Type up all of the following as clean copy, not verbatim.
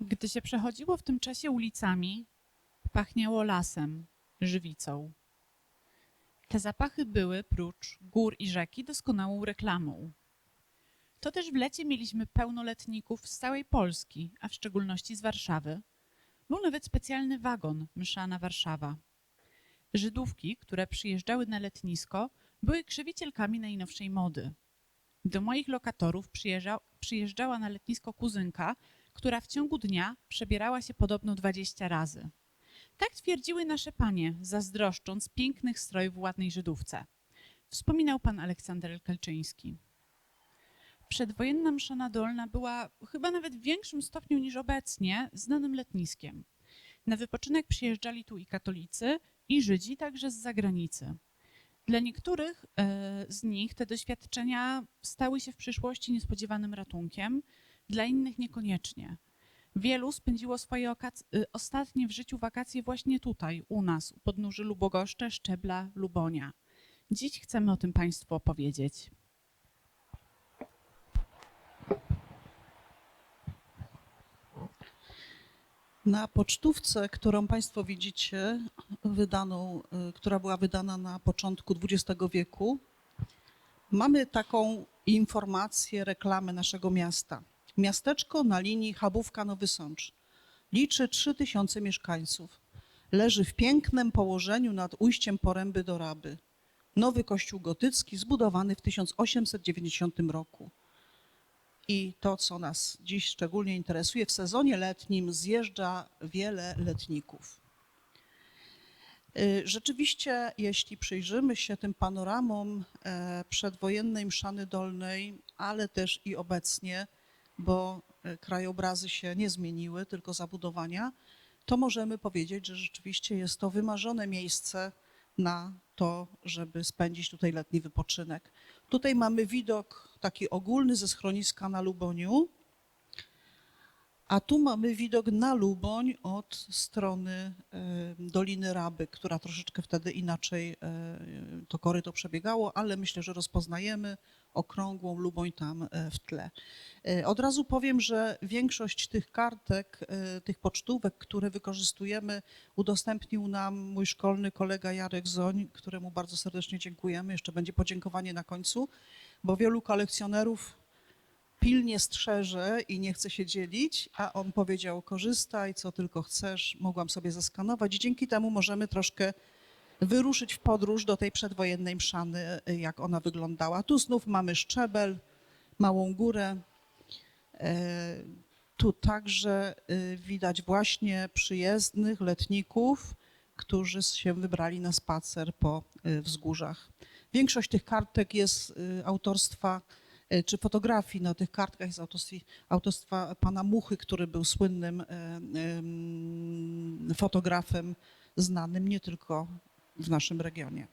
Gdy się przechodziło w tym czasie ulicami, pachniało lasem, żywicą. Te zapachy były, prócz gór i rzeki, doskonałą reklamą. To też w lecie mieliśmy pełno letników z całej Polski, a w szczególności z Warszawy. Był nawet specjalny wagon Mszana Warszawa. Żydówki, które przyjeżdżały na letnisko, były krzywicielkami najnowszej mody. Do moich lokatorów przyjeżdżała na letnisko kuzynka, która w ciągu dnia przebierała się podobno 20 razy. Tak twierdziły nasze panie, zazdroszcząc pięknych strojów w ładnej Żydówce. Wspominał pan Aleksander Kelczyński. Przedwojenna Mszana Dolna była chyba nawet w większym stopniu niż obecnie znanym letniskiem. Na wypoczynek przyjeżdżali tu i katolicy, i Żydzi, także z zagranicy. Dla niektórych z nich te doświadczenia stały się w przyszłości niespodziewanym ratunkiem, dla innych niekoniecznie. Wielu spędziło swoje ostatnie w życiu wakacje właśnie tutaj, u nas, u podnóży Lubogoszczy, Szczebla, Lubonia. Dziś chcemy o tym Państwu opowiedzieć. Na pocztówce, którą Państwo widzicie, która była wydana na początku XX wieku, mamy taką informację, reklamę naszego miasta. Miasteczko na linii Chabówka-Nowy Sącz. Liczy 3000 mieszkańców. Leży w pięknym położeniu nad ujściem Poręby do Raby. Nowy kościół gotycki zbudowany w 1890 roku. I to, co nas dziś szczególnie interesuje, w sezonie letnim zjeżdża wiele letników. Rzeczywiście, jeśli przyjrzymy się tym panoramom przedwojennej Mszany Dolnej, ale też i obecnie, bo krajobrazy się nie zmieniły, tylko zabudowania, to możemy powiedzieć, że rzeczywiście jest to wymarzone miejsce na to, żeby spędzić tutaj letni wypoczynek. Tutaj mamy widok taki ogólny ze schroniska na Luboniu, a tu mamy widok na Luboń od strony Doliny Raby, która troszeczkę wtedy inaczej to koryto przebiegało, ale myślę, że rozpoznajemy okrągłą Luboń tam w tle. Od razu powiem, że większość tych kartek, tych pocztówek, które wykorzystujemy, udostępnił nam mój szkolny kolega Jarek Zoń, któremu bardzo serdecznie dziękujemy. Jeszcze będzie podziękowanie na końcu, bo wielu kolekcjonerów pilnie strzeże i nie chce się dzielić, a on powiedział: korzystaj, co tylko chcesz, mogłam sobie zeskanować i dzięki temu możemy troszkę wyruszyć w podróż do tej przedwojennej Mszany, jak ona wyglądała. Tu znów mamy Szczebel, Małą Górę. Tu także widać właśnie przyjezdnych letników, którzy się wybrali na spacer po wzgórzach. Większość tych kartek jest autorstwa, czy fotografii na tych kartkach jest autorstwa pana Muchy, który był słynnym fotografem, znanym nie tylko w naszym regionie.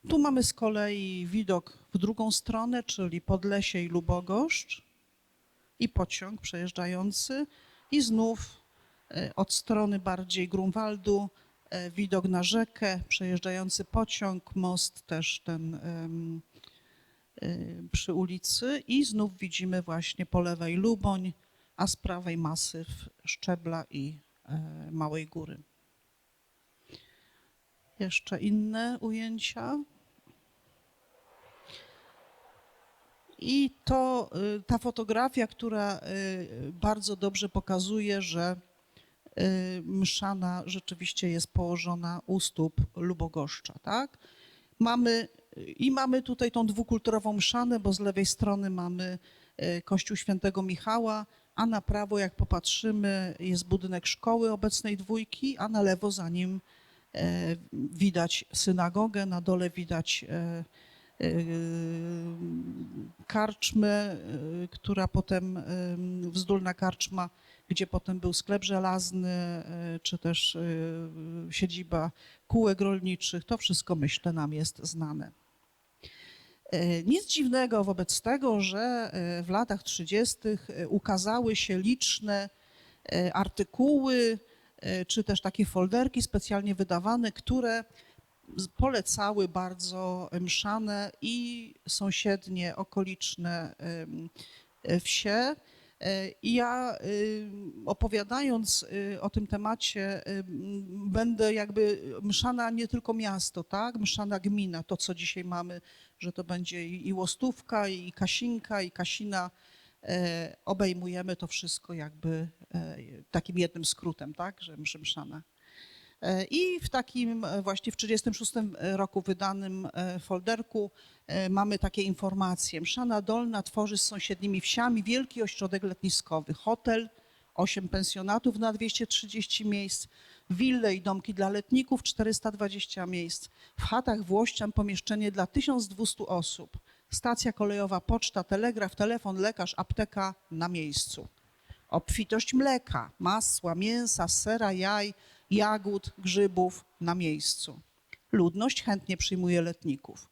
Tu mamy z kolei widok w drugą stronę, czyli Podlesie i Lubogoszcz i pociąg przejeżdżający i znów od strony bardziej Grunwaldu widok na rzekę, przejeżdżający pociąg, most też ten przy ulicy i znów widzimy właśnie po lewej Luboń, a z prawej masyw Szczebla i Małej Góry. Jeszcze inne ujęcia. I to ta fotografia, która bardzo dobrze pokazuje, że Mszana rzeczywiście jest położona u stóp Lubogoszcza, tak? Mamy tutaj tą dwukulturową Mszanę, bo z lewej strony mamy kościół Świętego Michała, a na prawo, jak popatrzymy, jest budynek szkoły obecnej dwójki, a na lewo za nim widać synagogę, na dole widać karczmę, która potem, Wzdólna Karczma, gdzie potem był sklep żelazny, czy też siedziba kółek rolniczych. To wszystko, myślę, nam jest znane. Nic dziwnego wobec tego, że w latach 30. ukazały się liczne artykuły, czy też takie folderki specjalnie wydawane, które polecały bardzo Mszanę i sąsiednie, okoliczne wsie. I ja opowiadając o tym temacie będę jakby Mszana nie tylko miasto, tak? Mszana gmina, to co dzisiaj mamy, że to będzie i Łostówka, i Kasinka, i Kasina. Obejmujemy to wszystko jakby takim jednym skrótem, tak? Że Mszana. I w takim właśnie w 1936 roku wydanym folderku mamy takie informacje. Mszana Dolna tworzy z sąsiednimi wsiami wielki ośrodek letniskowy, hotel, 8 pensjonatów na 230 miejsc, wille i domki dla letników, 420 miejsc. W chatach Włościan pomieszczenie dla 1200 osób. Stacja kolejowa, poczta, telegraf, telefon, lekarz, apteka na miejscu. Obfitość mleka, masła, mięsa, sera, jaj, jagód, grzybów na miejscu. Ludność chętnie przyjmuje letników.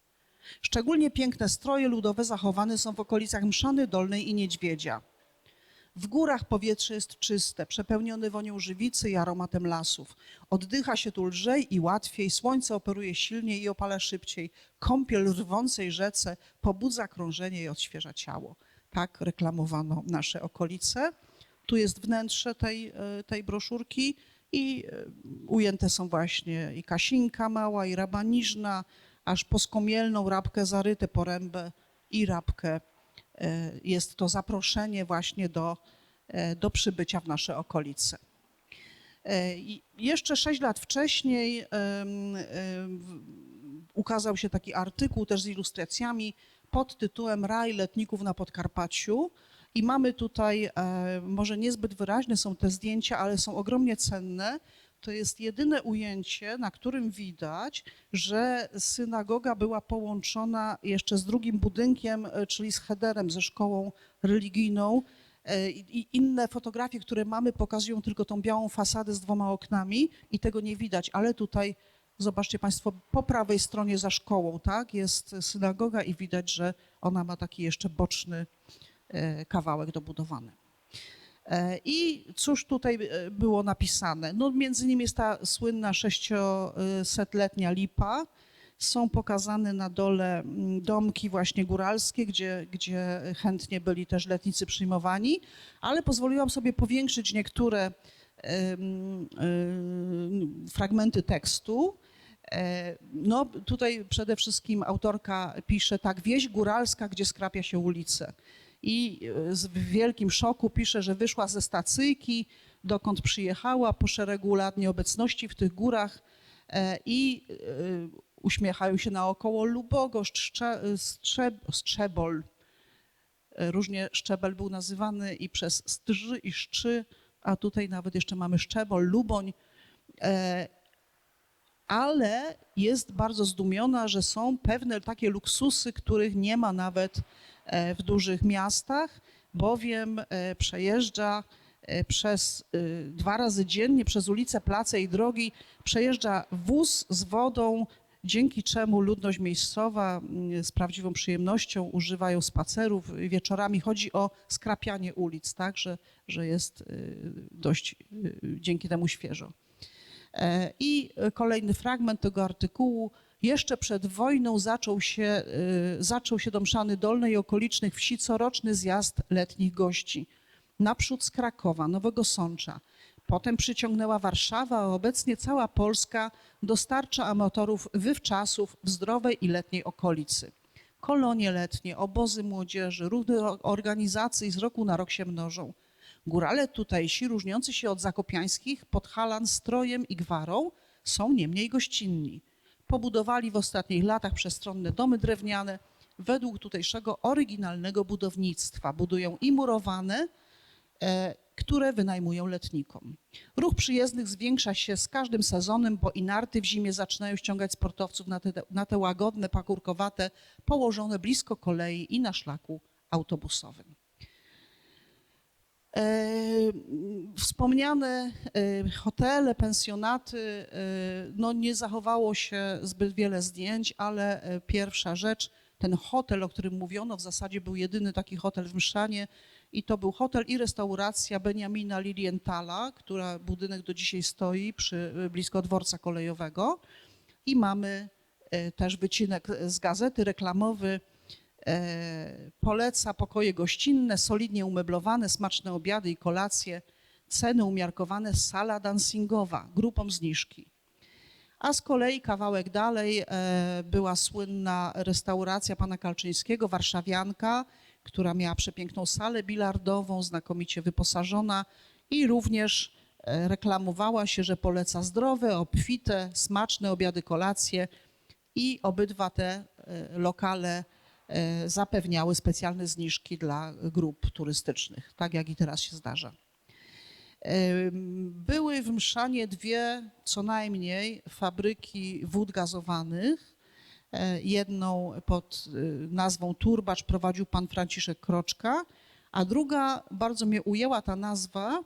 Szczególnie piękne stroje ludowe zachowane są w okolicach Mszany Dolnej i Niedźwiedzia. W górach powietrze jest czyste, przepełnione wonią żywicy i aromatem lasów. Oddycha się tu lżej i łatwiej, słońce operuje silniej i opala szybciej. Kąpiel w rwącej rzece pobudza krążenie i odświeża ciało. Tak reklamowano nasze okolice. Tu jest wnętrze tej broszurki i ujęte są właśnie i Kasinka mała, i Rabaniżna, aż po Skomielną, Rabkę Zarytę, Porębę i Rabkę. Jest to zaproszenie właśnie do przybycia w nasze okolice. Jeszcze 6 lat wcześniej ukazał się taki artykuł też z ilustracjami pod tytułem Raj letników na Podkarpaciu. I mamy tutaj, może niezbyt wyraźne są te zdjęcia, ale są ogromnie cenne. To jest jedyne ujęcie, na którym widać, że synagoga była połączona jeszcze z drugim budynkiem, czyli z cheder,em, ze szkołą religijną. I inne fotografie, które mamy, pokazują tylko tą białą fasadę z 2 oknami i tego nie widać, ale tutaj zobaczcie Państwo, po prawej stronie za szkołą, tak, jest synagoga i widać, że ona ma taki jeszcze boczny kawałek dobudowany. I cóż tutaj było napisane? No między innymi jest ta słynna 600-letnia lipa. Są pokazane na dole domki właśnie góralskie, gdzie chętnie byli też letnicy przyjmowani, ale pozwoliłam sobie powiększyć niektóre fragmenty tekstu. No tutaj przede wszystkim autorka pisze tak, wieś góralska, gdzie skrapia się ulice. I w wielkim szoku pisze, że wyszła ze stacyjki, dokąd przyjechała po szeregu lat nieobecności w tych górach i uśmiechają się naokoło Lubogoszcz, Strzebol. Różnie Szczebel był nazywany i przez Strzy i Szczy, a tutaj nawet jeszcze mamy Szczebol, Luboń. Ale jest bardzo zdumiona, że są pewne takie luksusy, których nie ma nawet w dużych miastach, bowiem przejeżdża przez 2 razy dziennie przez ulice, place i drogi, przejeżdża wóz z wodą, dzięki czemu ludność miejscowa z prawdziwą przyjemnością używają spacerów. Wieczorami chodzi o skrapianie ulic, tak, że jest dość dzięki temu świeżo. I kolejny fragment tego artykułu. Jeszcze przed wojną zaczął się do Mszany Dolnej i okolicznych wsi coroczny zjazd letnich gości. Naprzód z Krakowa, Nowego Sącza. Potem przyciągnęła Warszawa, a obecnie cała Polska dostarcza amatorów wywczasów w zdrowej i letniej okolicy. Kolonie letnie, obozy młodzieży, ruchy organizacji z roku na rok się mnożą. Górale tutejsi, różniący się od zakopiańskich, Podhalan strojem i gwarą, są niemniej gościnni. Pobudowali w ostatnich latach przestronne domy drewniane według tutejszego oryginalnego budownictwa. Budują i murowane, które wynajmują letnikom. Ruch przyjezdnych zwiększa się z każdym sezonem, bo i narty w zimie zaczynają ściągać sportowców na te łagodne, pakurkowate, położone blisko kolei i na szlaku autobusowym. Wspomniane hotele, pensjonaty, no nie zachowało się zbyt wiele zdjęć, ale pierwsza rzecz, ten hotel, o którym mówiono, w zasadzie był jedyny taki hotel w Mszanie i to był hotel i restauracja Beniamina Lilienthala, która budynek do dzisiaj stoi blisko dworca kolejowego i mamy też wycinek z gazety reklamowy Poleca pokoje gościnne, solidnie umeblowane, smaczne obiady i kolacje, ceny umiarkowane, sala dancingowa, grupą zniżki. A z kolei kawałek dalej była słynna restauracja pana Kalczyńskiego, warszawianka, która miała przepiękną salę bilardową, znakomicie wyposażona i również reklamowała się, że poleca zdrowe, obfite, smaczne obiady, kolacje i obydwa te lokale zapewniały specjalne zniżki dla grup turystycznych, tak jak i teraz się zdarza. Były w Mszanie dwie co najmniej fabryki wód gazowanych. Jedną pod nazwą Turbacz prowadził pan Franciszek Kroczka, a druga, bardzo mnie ujęła ta nazwa,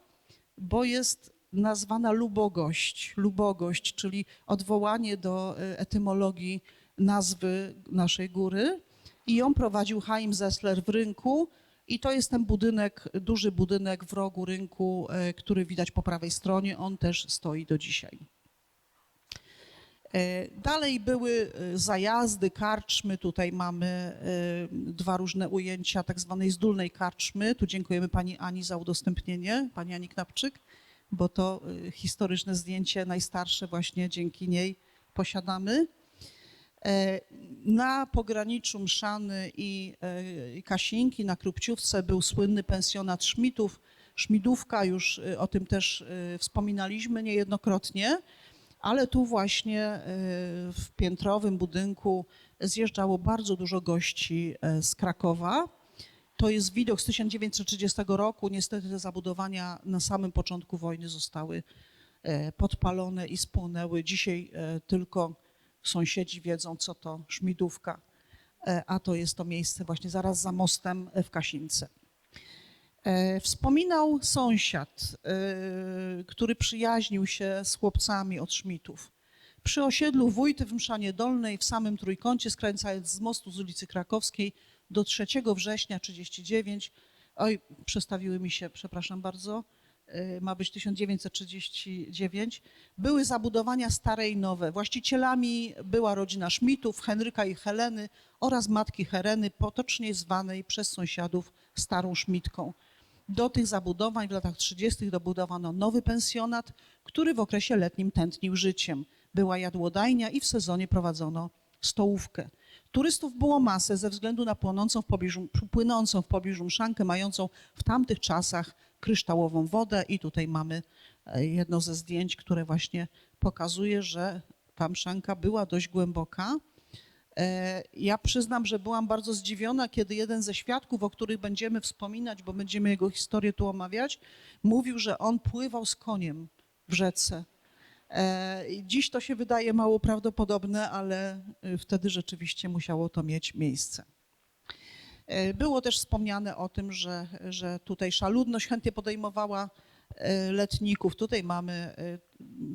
bo jest nazwana Lubogość, czyli odwołanie do etymologii nazwy naszej góry. I ją prowadził Chaim Zessler w Rynku. I to jest ten budynek, duży budynek w rogu rynku, który widać po prawej stronie. On też stoi do dzisiaj. Dalej były zajazdy, karczmy. Tutaj mamy dwa różne ujęcia tak zwanej zdólnej karczmy. Tu dziękujemy pani Ani za udostępnienie, pani Ani Knapczyk, bo to historyczne zdjęcie, najstarsze właśnie dzięki niej posiadamy. Na pograniczu Mszany i Kasinki, na Krupciówce był słynny pensjonat Szmitów, Szmidówka, już o tym też wspominaliśmy niejednokrotnie, ale tu właśnie w piętrowym budynku zjeżdżało bardzo dużo gości z Krakowa. To jest widok z 1930 roku. Niestety te zabudowania na samym początku wojny zostały podpalone i spłonęły. Dzisiaj tylko sąsiedzi wiedzą, co to Szmidówka, a to jest to miejsce właśnie zaraz za mostem w Kasince. Wspominał sąsiad, który przyjaźnił się z chłopcami od Szmitów. Przy osiedlu Wójty w Mszanie Dolnej, w samym trójkącie, skręcając z mostu z ulicy Krakowskiej do 3 września 1939, oj, przestawiły mi się, przepraszam bardzo, ma być 1939, były zabudowania stare i nowe. Właścicielami była rodzina Szmitów, Henryka i Heleny oraz matki Heleny, potocznie zwanej przez sąsiadów Starą Szmitką. Do tych zabudowań w latach 30. dobudowano nowy pensjonat, który w okresie letnim tętnił życiem. Była jadłodajnia i w sezonie prowadzono stołówkę. Turystów było masę ze względu na płynącą w pobliżu mszankę, mającą w tamtych czasach kryształową wodę i tutaj mamy jedno ze zdjęć, które właśnie pokazuje, że ta mszanka była dość głęboka. Ja przyznam, że byłam bardzo zdziwiona, kiedy jeden ze świadków, o których będziemy wspominać, bo będziemy jego historię tu omawiać, mówił, że on pływał z koniem w rzece. Dziś to się wydaje mało prawdopodobne, ale wtedy rzeczywiście musiało to mieć miejsce. Było też wspomniane o tym, że tutejsza ludność chętnie podejmowała letników. Tutaj mamy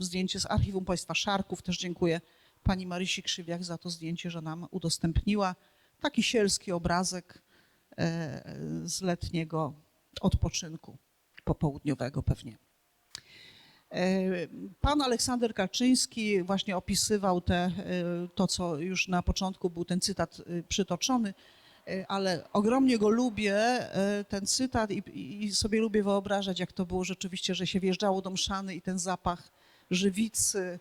zdjęcie z Archiwum Państwa Szarków. Też dziękuję pani Marysi Krzywiak za to zdjęcie, że nam udostępniła. Taki sielski obrazek z letniego odpoczynku, popołudniowego pewnie. Pan Aleksander Kalczyński właśnie opisywał to, co już na początku był ten cytat przytoczony, ale ogromnie go lubię, ten cytat i sobie lubię wyobrażać, jak to było rzeczywiście, że się wjeżdżało do Mszany i ten zapach żywicy,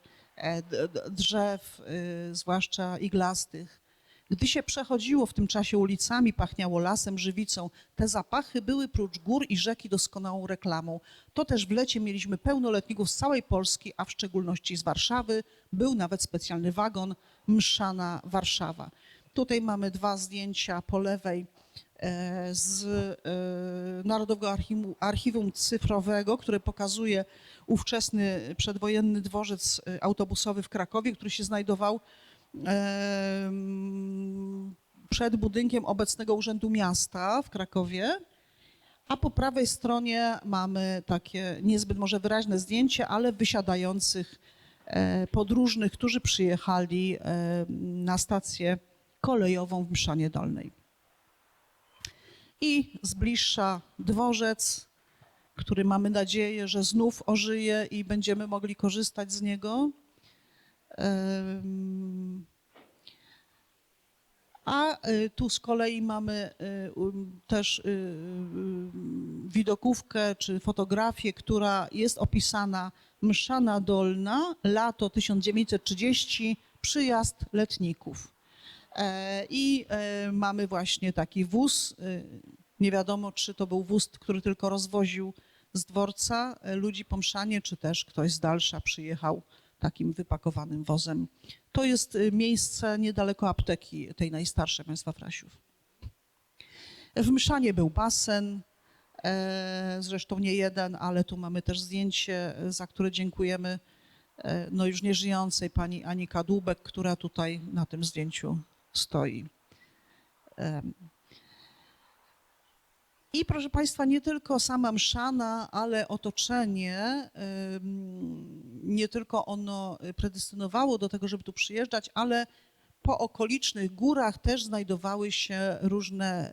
drzew, zwłaszcza iglastych. Gdy się przechodziło w tym czasie ulicami, pachniało lasem, żywicą. Te zapachy były prócz gór i rzeki doskonałą reklamą. To też w lecie mieliśmy pełno letników z całej Polski, a w szczególności z Warszawy. Był nawet specjalny wagon Mszana Warszawa. Tutaj mamy dwa zdjęcia po lewej z Narodowego Archiwum Cyfrowego, które pokazuje ówczesny przedwojenny dworzec autobusowy w Krakowie, który się znajdował przed budynkiem obecnego Urzędu Miasta w Krakowie, a po prawej stronie mamy takie niezbyt może wyraźne zdjęcie, ale wysiadających podróżnych, którzy przyjechali na stację kolejową w Mszanie Dolnej. I z bliższa dworzec, który mamy nadzieję, że znów ożyje i będziemy mogli korzystać z niego. A tu z kolei mamy też widokówkę czy fotografię, która jest opisana Mszana Dolna, lato 1930, przyjazd letników. I mamy właśnie taki wóz, nie wiadomo czy to był wóz, który tylko rozwoził z dworca ludzi po mszanie, czy też ktoś z dalsza przyjechał takim wypakowanym wozem. To jest miejsce niedaleko apteki, tej najstarszej państwa Frasiów. W Mszanie był basen, zresztą nie jeden, ale tu mamy też zdjęcie, za które dziękujemy no już nieżyjącej pani Ani Kadłubek, która tutaj na tym zdjęciu stoi. I proszę Państwa, nie tylko sama Mszana, ale otoczenie, nie tylko ono predestynowało do tego, żeby tu przyjeżdżać, ale po okolicznych górach też znajdowały się różne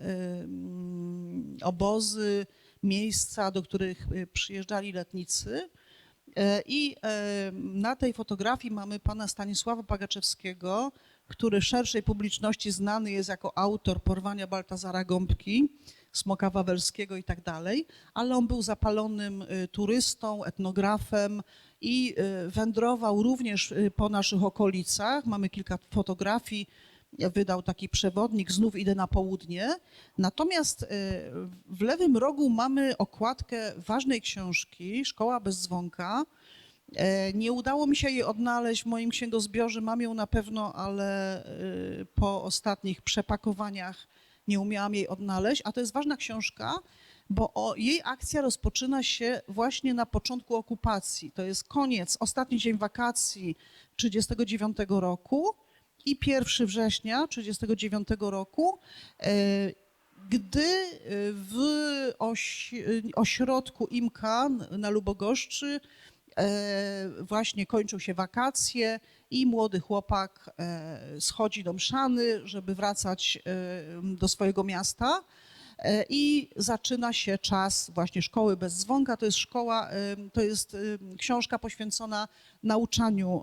obozy, miejsca, do których przyjeżdżali letnicy. I na tej fotografii mamy pana Stanisława Pagaczewskiego, który szerszej publiczności znany jest jako autor Porwania Baltazara Gąbki, Smoka Wawelskiego i tak dalej, ale on był zapalonym turystą, etnografem i wędrował również po naszych okolicach. Mamy kilka fotografii, wydał taki przewodnik, znów idę na południe. Natomiast w lewym rogu mamy okładkę ważnej książki, Szkoła bez dzwonka. Nie udało mi się jej odnaleźć w moim księgozbiorze, mam ją na pewno, ale po ostatnich przepakowaniach nie umiałam jej odnaleźć, a to jest ważna książka, bo jej akcja rozpoczyna się właśnie na początku okupacji. To jest koniec, ostatni dzień wakacji 1939 roku i 1 września 1939 roku, gdy w ośrodku IMKA na Lubogoszczy właśnie kończą się wakacje i młody chłopak schodzi do Mszany, żeby wracać do swojego miasta i zaczyna się czas właśnie Szkoły bez dzwonka. To jest szkoła, to jest książka poświęcona nauczaniu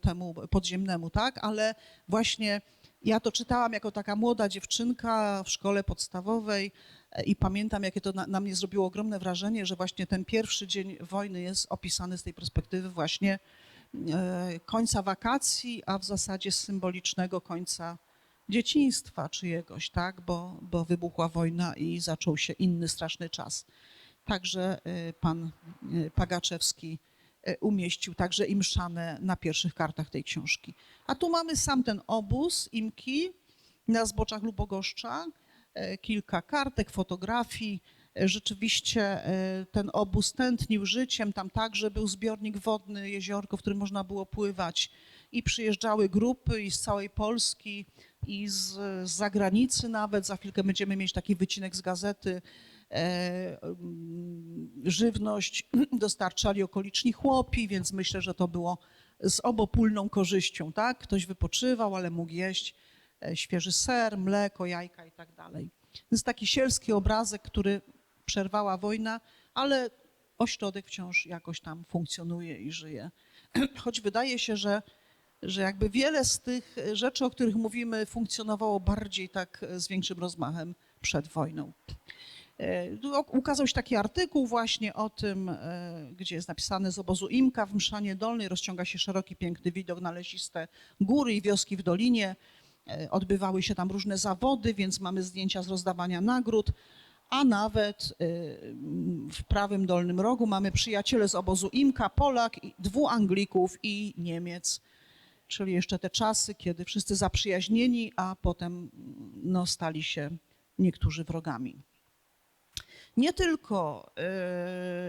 temu podziemnemu, tak? Ale właśnie ja to czytałam jako taka młoda dziewczynka w szkole podstawowej i pamiętam, jakie to na mnie zrobiło ogromne wrażenie, że właśnie ten pierwszy dzień wojny jest opisany z tej perspektywy właśnie końca wakacji, a w zasadzie symbolicznego końca dzieciństwa czyjegoś, tak? Bo wybuchła wojna i zaczął się inny straszny czas. Także pan Pagaczewski umieścił także i Mszanę na pierwszych kartach tej książki. A tu mamy sam ten obóz IMKI na zboczach Lubogoszcza, kilka kartek, fotografii. Rzeczywiście ten obóz tętnił życiem, tam także był zbiornik wodny, jeziorko, w którym można było pływać i przyjeżdżały grupy i z całej Polski i z zagranicy nawet. Za chwilkę będziemy mieć taki wycinek z gazety. Żywność dostarczali okoliczni chłopi, więc myślę, że to było z obopólną korzyścią, tak? Ktoś wypoczywał, ale mógł jeść świeży ser, mleko, jajka i tak dalej. To jest taki sielski obrazek, który przerwała wojna, ale ośrodek wciąż jakoś tam funkcjonuje i żyje. Choć wydaje się, że jakby wiele z tych rzeczy, o których mówimy, funkcjonowało bardziej tak z większym rozmachem przed wojną. Ukazał się taki artykuł właśnie o tym, gdzie jest napisane: z obozu IMKA w Mszanie Dolnej rozciąga się szeroki, piękny widok na lesiste góry i wioski w dolinie. Odbywały się tam różne zawody, więc mamy zdjęcia z rozdawania nagród, a nawet w prawym dolnym rogu mamy przyjaciele z obozu IMKA, Polak, 2 Anglików i Niemiec. Czyli jeszcze te czasy, kiedy wszyscy zaprzyjaźnieni, a potem no, stali się niektórzy wrogami. Nie tylko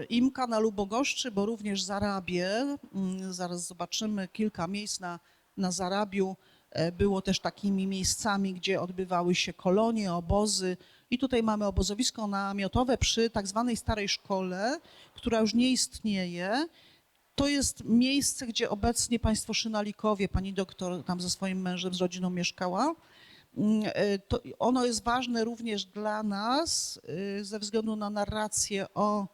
IMKA na Lubogoszczy, bo również Zarabie, zaraz zobaczymy kilka miejsc na Zarabiu, było też takimi miejscami, gdzie odbywały się kolonie, obozy. I tutaj mamy obozowisko namiotowe przy tak zwanej starej szkole, która już nie istnieje. To jest miejsce, gdzie obecnie państwo Szynalikowie, pani doktor tam ze swoim mężem, z rodziną mieszkała. To ono jest ważne również dla nas ze względu na narrację o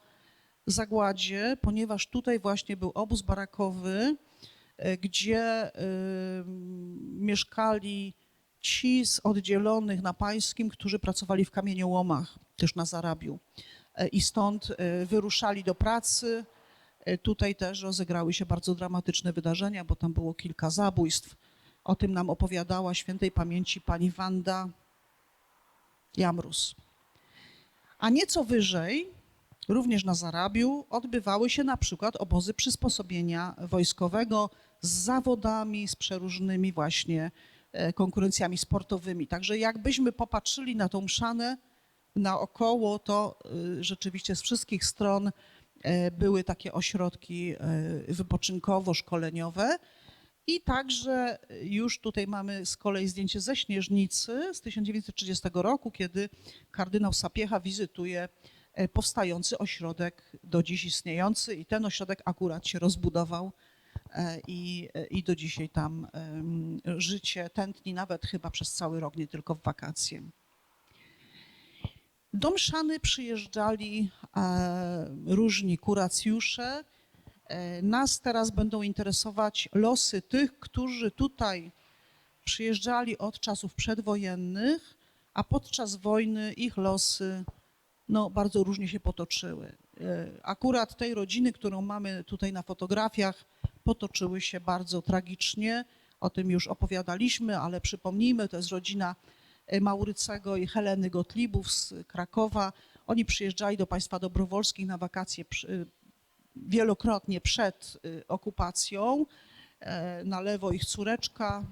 zagładzie, ponieważ tutaj właśnie był obóz barakowy, gdzie mieszkali ci z oddzielonych na Pańskim, którzy pracowali w kamieniołomach, też na Zarabiu. I stąd wyruszali do pracy. Tutaj też rozegrały się bardzo dramatyczne wydarzenia, bo tam było kilka zabójstw. O tym nam opowiadała świętej pamięci pani Wanda Jamrus. A nieco wyżej, również na Zarabiu, odbywały się na przykład obozy przysposobienia wojskowego z zawodami, z przeróżnymi właśnie konkurencjami sportowymi. Także jakbyśmy popatrzyli na tą mszanę naokoło, to rzeczywiście z wszystkich stron były takie ośrodki wypoczynkowo-szkoleniowe. I także już tutaj mamy z kolei zdjęcie ze Śnieżnicy z 1930 roku, kiedy kardynał Sapiecha wizytuje powstający ośrodek do dziś istniejący i ten ośrodek akurat się rozbudował i do dzisiaj tam życie tętni nawet chyba przez cały rok, nie tylko w wakacje. Do mszany przyjeżdżali różni kuracjusze. Nas teraz będą interesować losy tych, którzy tutaj przyjeżdżali od czasów przedwojennych, a podczas wojny ich losy bardzo różnie się potoczyły. Akurat tej rodziny, którą mamy tutaj na fotografiach, potoczyły się bardzo tragicznie. O tym już opowiadaliśmy, ale przypomnijmy, to jest rodzina Maurycego i Heleny Gottliebów z Krakowa. Oni przyjeżdżali do państwa dobrowolskich na wakacje wielokrotnie przed okupacją. Na lewo ich córeczka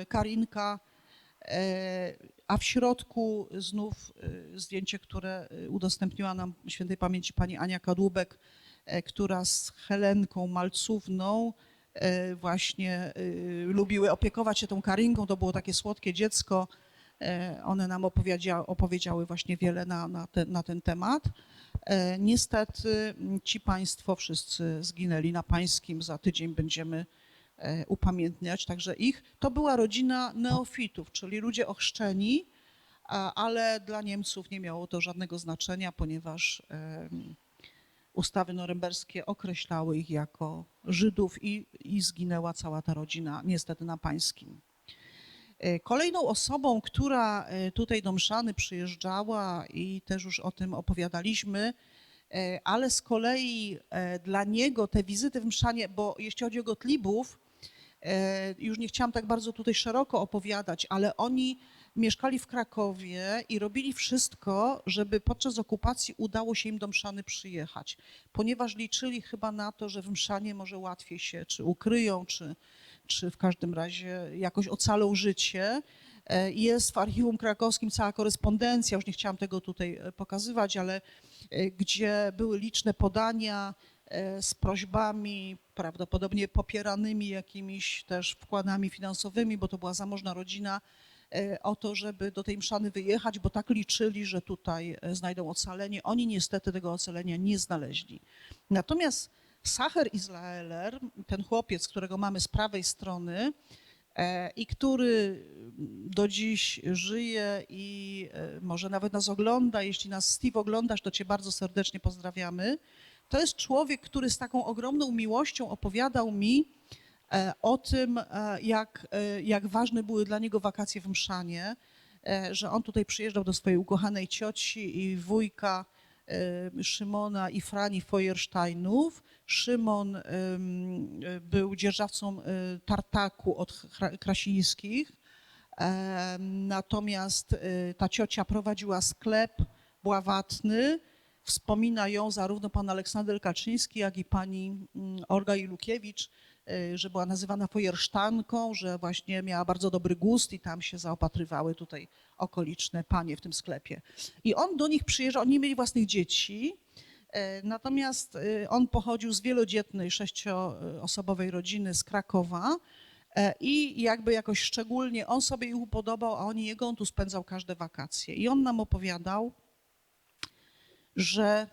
Karinka, a w środku znów zdjęcie, które udostępniła nam świętej pamięci pani Ania Kadłubek, która z Helenką Malcówną właśnie lubiły opiekować się tą Karinką. To było takie słodkie dziecko. One nam opowiedziały właśnie wiele na ten temat. Niestety ci państwo wszyscy zginęli na Pańskim. Za tydzień będziemy upamiętniać także ich. To była rodzina neofitów, czyli ludzie ochrzczeni, ale dla Niemców nie miało to żadnego znaczenia, ponieważ ustawy norymberskie określały ich jako Żydów i zginęła cała ta rodzina niestety na Pańskim. Kolejną osobą, która tutaj do mszany przyjeżdżała i też już o tym opowiadaliśmy, ale z kolei dla niego te wizyty w mszanie, bo jeśli chodzi o Gottliebów, już nie chciałam tak bardzo tutaj szeroko opowiadać, ale oni mieszkali w Krakowie i robili wszystko, żeby podczas okupacji udało się im do mszany przyjechać, ponieważ liczyli chyba na to, że w mszanie może łatwiej się czy ukryją, czy w każdym razie jakoś ocalą życie. Jest w archiwum krakowskim cała korespondencja, już nie chciałam tego tutaj pokazywać, ale gdzie były liczne podania z prośbami, prawdopodobnie popieranymi jakimiś też wkładami finansowymi, bo to była zamożna rodzina, o to, żeby do tej mszany wyjechać, bo tak liczyli, że tutaj znajdą ocalenie. Oni niestety tego ocalenia nie znaleźli. Natomiast Sacher Israeler, ten chłopiec, którego mamy z prawej strony i który do dziś żyje i może nawet nas ogląda, jeśli nas Steve oglądasz, to cię bardzo serdecznie pozdrawiamy. To jest człowiek, który z taką ogromną miłością opowiadał mi o tym, jak ważne były dla niego wakacje w Mszanie, że on tutaj przyjeżdżał do swojej ukochanej cioci i wujka Szymona i Frani Feuersteinów. Szymon był dzierżawcą tartaku od Krasińskich, natomiast ta ciocia prowadziła sklep bławatny. Wspomina ją zarówno pan Aleksander Kaczyński, jak i pani Olga Ilukiewicz, że była nazywana Feuersztanką, że właśnie miała bardzo dobry gust i tam się zaopatrywały tutaj okoliczne panie w tym sklepie. I on do nich przyjeżdżał, oni nie mieli własnych dzieci, natomiast on pochodził z wielodzietnej 6-osobowej rodziny z Krakowa i jakby jakoś szczególnie on sobie ich upodobał, a oni jego, on tu spędzał każde wakacje. I on nam opowiadał, że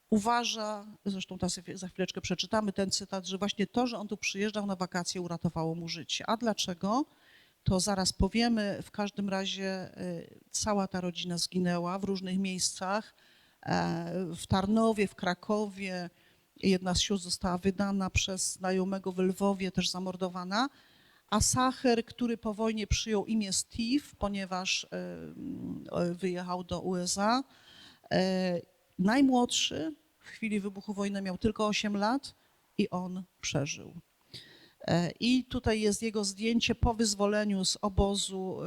uważa, zresztą za chwileczkę przeczytamy ten cytat, że właśnie to, że on tu przyjeżdżał na wakacje, uratowało mu życie. A dlaczego? To zaraz powiemy. W każdym razie cała ta rodzina zginęła w różnych miejscach. W Tarnowie, w Krakowie. Jedna z sióstr została wydana przez znajomego w Lwowie, też zamordowana. a Sacher, który po wojnie przyjął imię Steve, ponieważ wyjechał do USA. Najmłodszy w chwili wybuchu wojny miał tylko 8 lat i on przeżył. I tutaj jest jego zdjęcie po wyzwoleniu z obozu.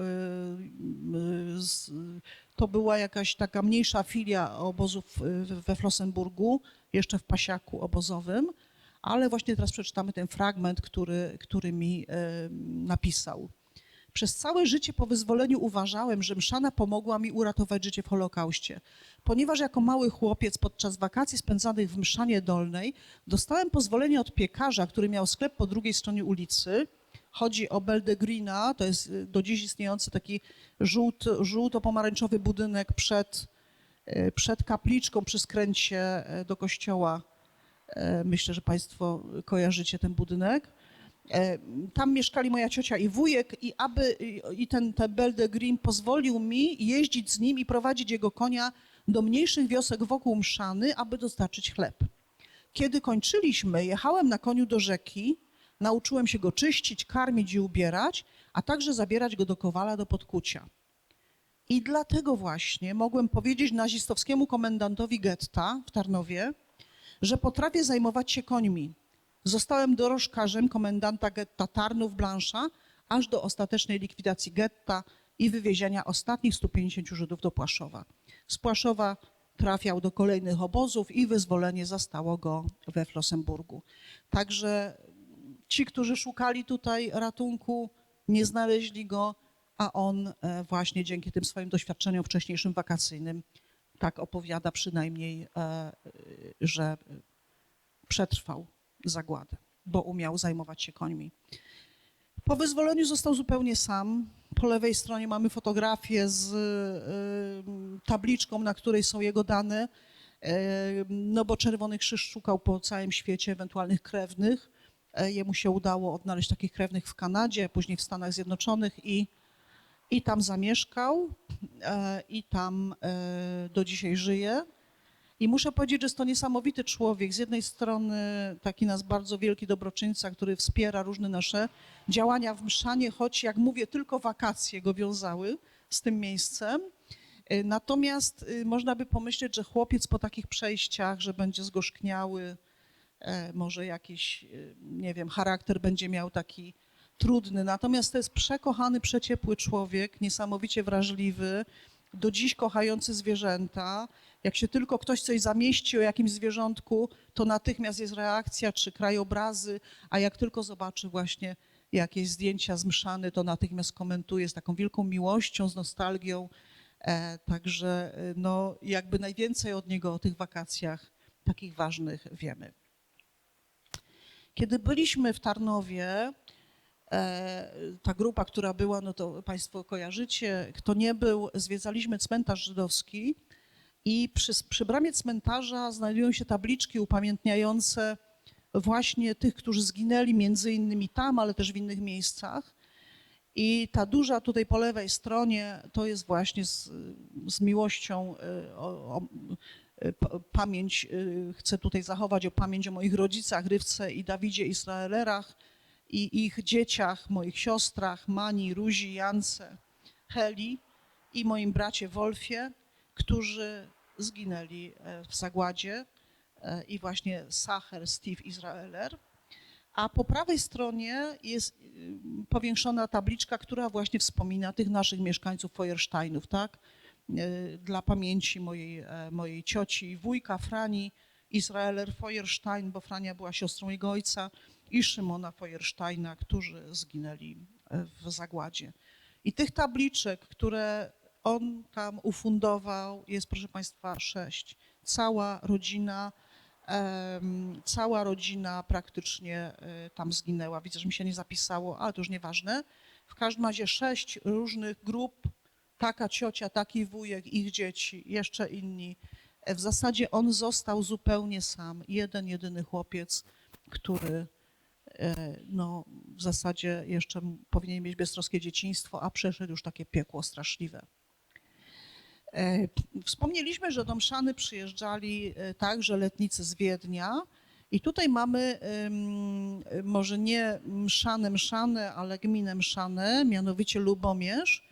To była jakaś taka mniejsza filia obozów we Flossenburgu, jeszcze w pasiaku obozowym, ale właśnie teraz przeczytamy ten fragment, który mi napisał. Przez całe życie po wyzwoleniu uważałem, że mszana pomogła mi uratować życie w Holokauście. Ponieważ jako mały chłopiec podczas wakacji spędzanych w Mszanie Dolnej dostałem pozwolenie od piekarza, który miał sklep po drugiej stronie ulicy. Chodzi o Beldegrina, to jest do dziś istniejący taki żółto-pomarańczowy budynek przed kapliczką przy skręcie do kościoła. Myślę, że Państwo kojarzycie ten budynek. Tam mieszkali moja ciocia i wujek i ten Beldegreen pozwolił mi jeździć z nim i prowadzić jego konia do mniejszych wiosek wokół Mszany, aby dostarczyć chleb. Kiedy kończyliśmy, jechałem na koniu do rzeki, nauczyłem się go czyścić, karmić i ubierać, a także zabierać go do Kowala do podkucia. I dlatego właśnie mogłem powiedzieć nazistowskiemu komendantowi getta w Tarnowie, że potrafię zajmować się końmi. Zostałem dorożkarzem komendanta getta Tarnów-Blansza aż do ostatecznej likwidacji getta i wywiezienia ostatnich 150 Żydów do Płaszowa. Z Płaszowa trafiał do kolejnych obozów i wyzwolenie zastało go we Flossenburgu. Także ci, którzy szukali tutaj ratunku, nie znaleźli go, a on właśnie dzięki tym swoim doświadczeniom wcześniejszym wakacyjnym tak opowiada przynajmniej, że przetrwał zagładę, bo umiał zajmować się końmi. Po wyzwoleniu został zupełnie sam. Po lewej stronie mamy fotografię z tabliczką, na której są jego dane, no bo Czerwony Krzyż szukał po całym świecie ewentualnych krewnych. Jemu się udało odnaleźć takich krewnych w Kanadzie, później w Stanach Zjednoczonych i tam zamieszkał i tam do dzisiaj żyje. I muszę powiedzieć, że jest to niesamowity człowiek. Z jednej strony taki nasz bardzo wielki dobroczyńca, który wspiera różne nasze działania w Mszanie, choć jak mówię, tylko wakacje go wiązały z tym miejscem. Natomiast można by pomyśleć, że chłopiec po takich przejściach, że będzie zgorzkniały, może jakiś, nie wiem, charakter będzie miał taki trudny. Natomiast to jest przekochany, przeciepły człowiek, niesamowicie wrażliwy, do dziś kochający zwierzęta. Jak się tylko ktoś coś zamieści o jakimś zwierzątku, to natychmiast jest reakcja czy krajobrazy, a jak tylko zobaczy właśnie jakieś zdjęcia z Mszany, to natychmiast komentuje z taką wielką miłością, z nostalgią. Także no, jakby najwięcej od niego o tych wakacjach takich ważnych wiemy. Kiedy byliśmy w Tarnowie, ta grupa, która była, no to Państwo kojarzycie, kto nie był, zwiedzaliśmy cmentarz żydowski i przy bramie cmentarza znajdują się tabliczki upamiętniające właśnie tych, którzy zginęli między innymi tam, ale też w innych miejscach. I ta duża tutaj po lewej stronie to jest właśnie z miłością pamięć, chcę tutaj zachować pamięć o moich rodzicach, Rywce i Dawidzie Israelerach, i ich dzieciach, moich siostrach, Mani, Ruzi, Jance, Heli i moim bracie Wolfie, którzy zginęli w zagładzie i właśnie Sacher, Steve Israeler. A po prawej stronie jest powiększona tabliczka, która właśnie wspomina tych naszych mieszkańców Feuersteinów, tak? Dla pamięci mojej cioci i wujka Frani Israeler Feuerstein, bo Frania była siostrą jego ojca, i Szymona Feuersteina, którzy zginęli w zagładzie. I tych tabliczek, które on tam ufundował, jest, proszę Państwa, 6. Cała rodzina praktycznie tam zginęła. Widzę, że mi się nie zapisało, ale to już nieważne. W każdym razie 6 różnych grup, taka ciocia, taki wujek, ich dzieci, jeszcze inni. W zasadzie on został zupełnie sam. Jedyny chłopiec, który no, w zasadzie jeszcze powinien mieć beztroskie dzieciństwo, a przeszedł już takie piekło straszliwe. Wspomnieliśmy, że do Mszany przyjeżdżali także letnicy z Wiednia I tutaj mamy może nie Mszane, ale gminę Mszane, mianowicie Lubomierz.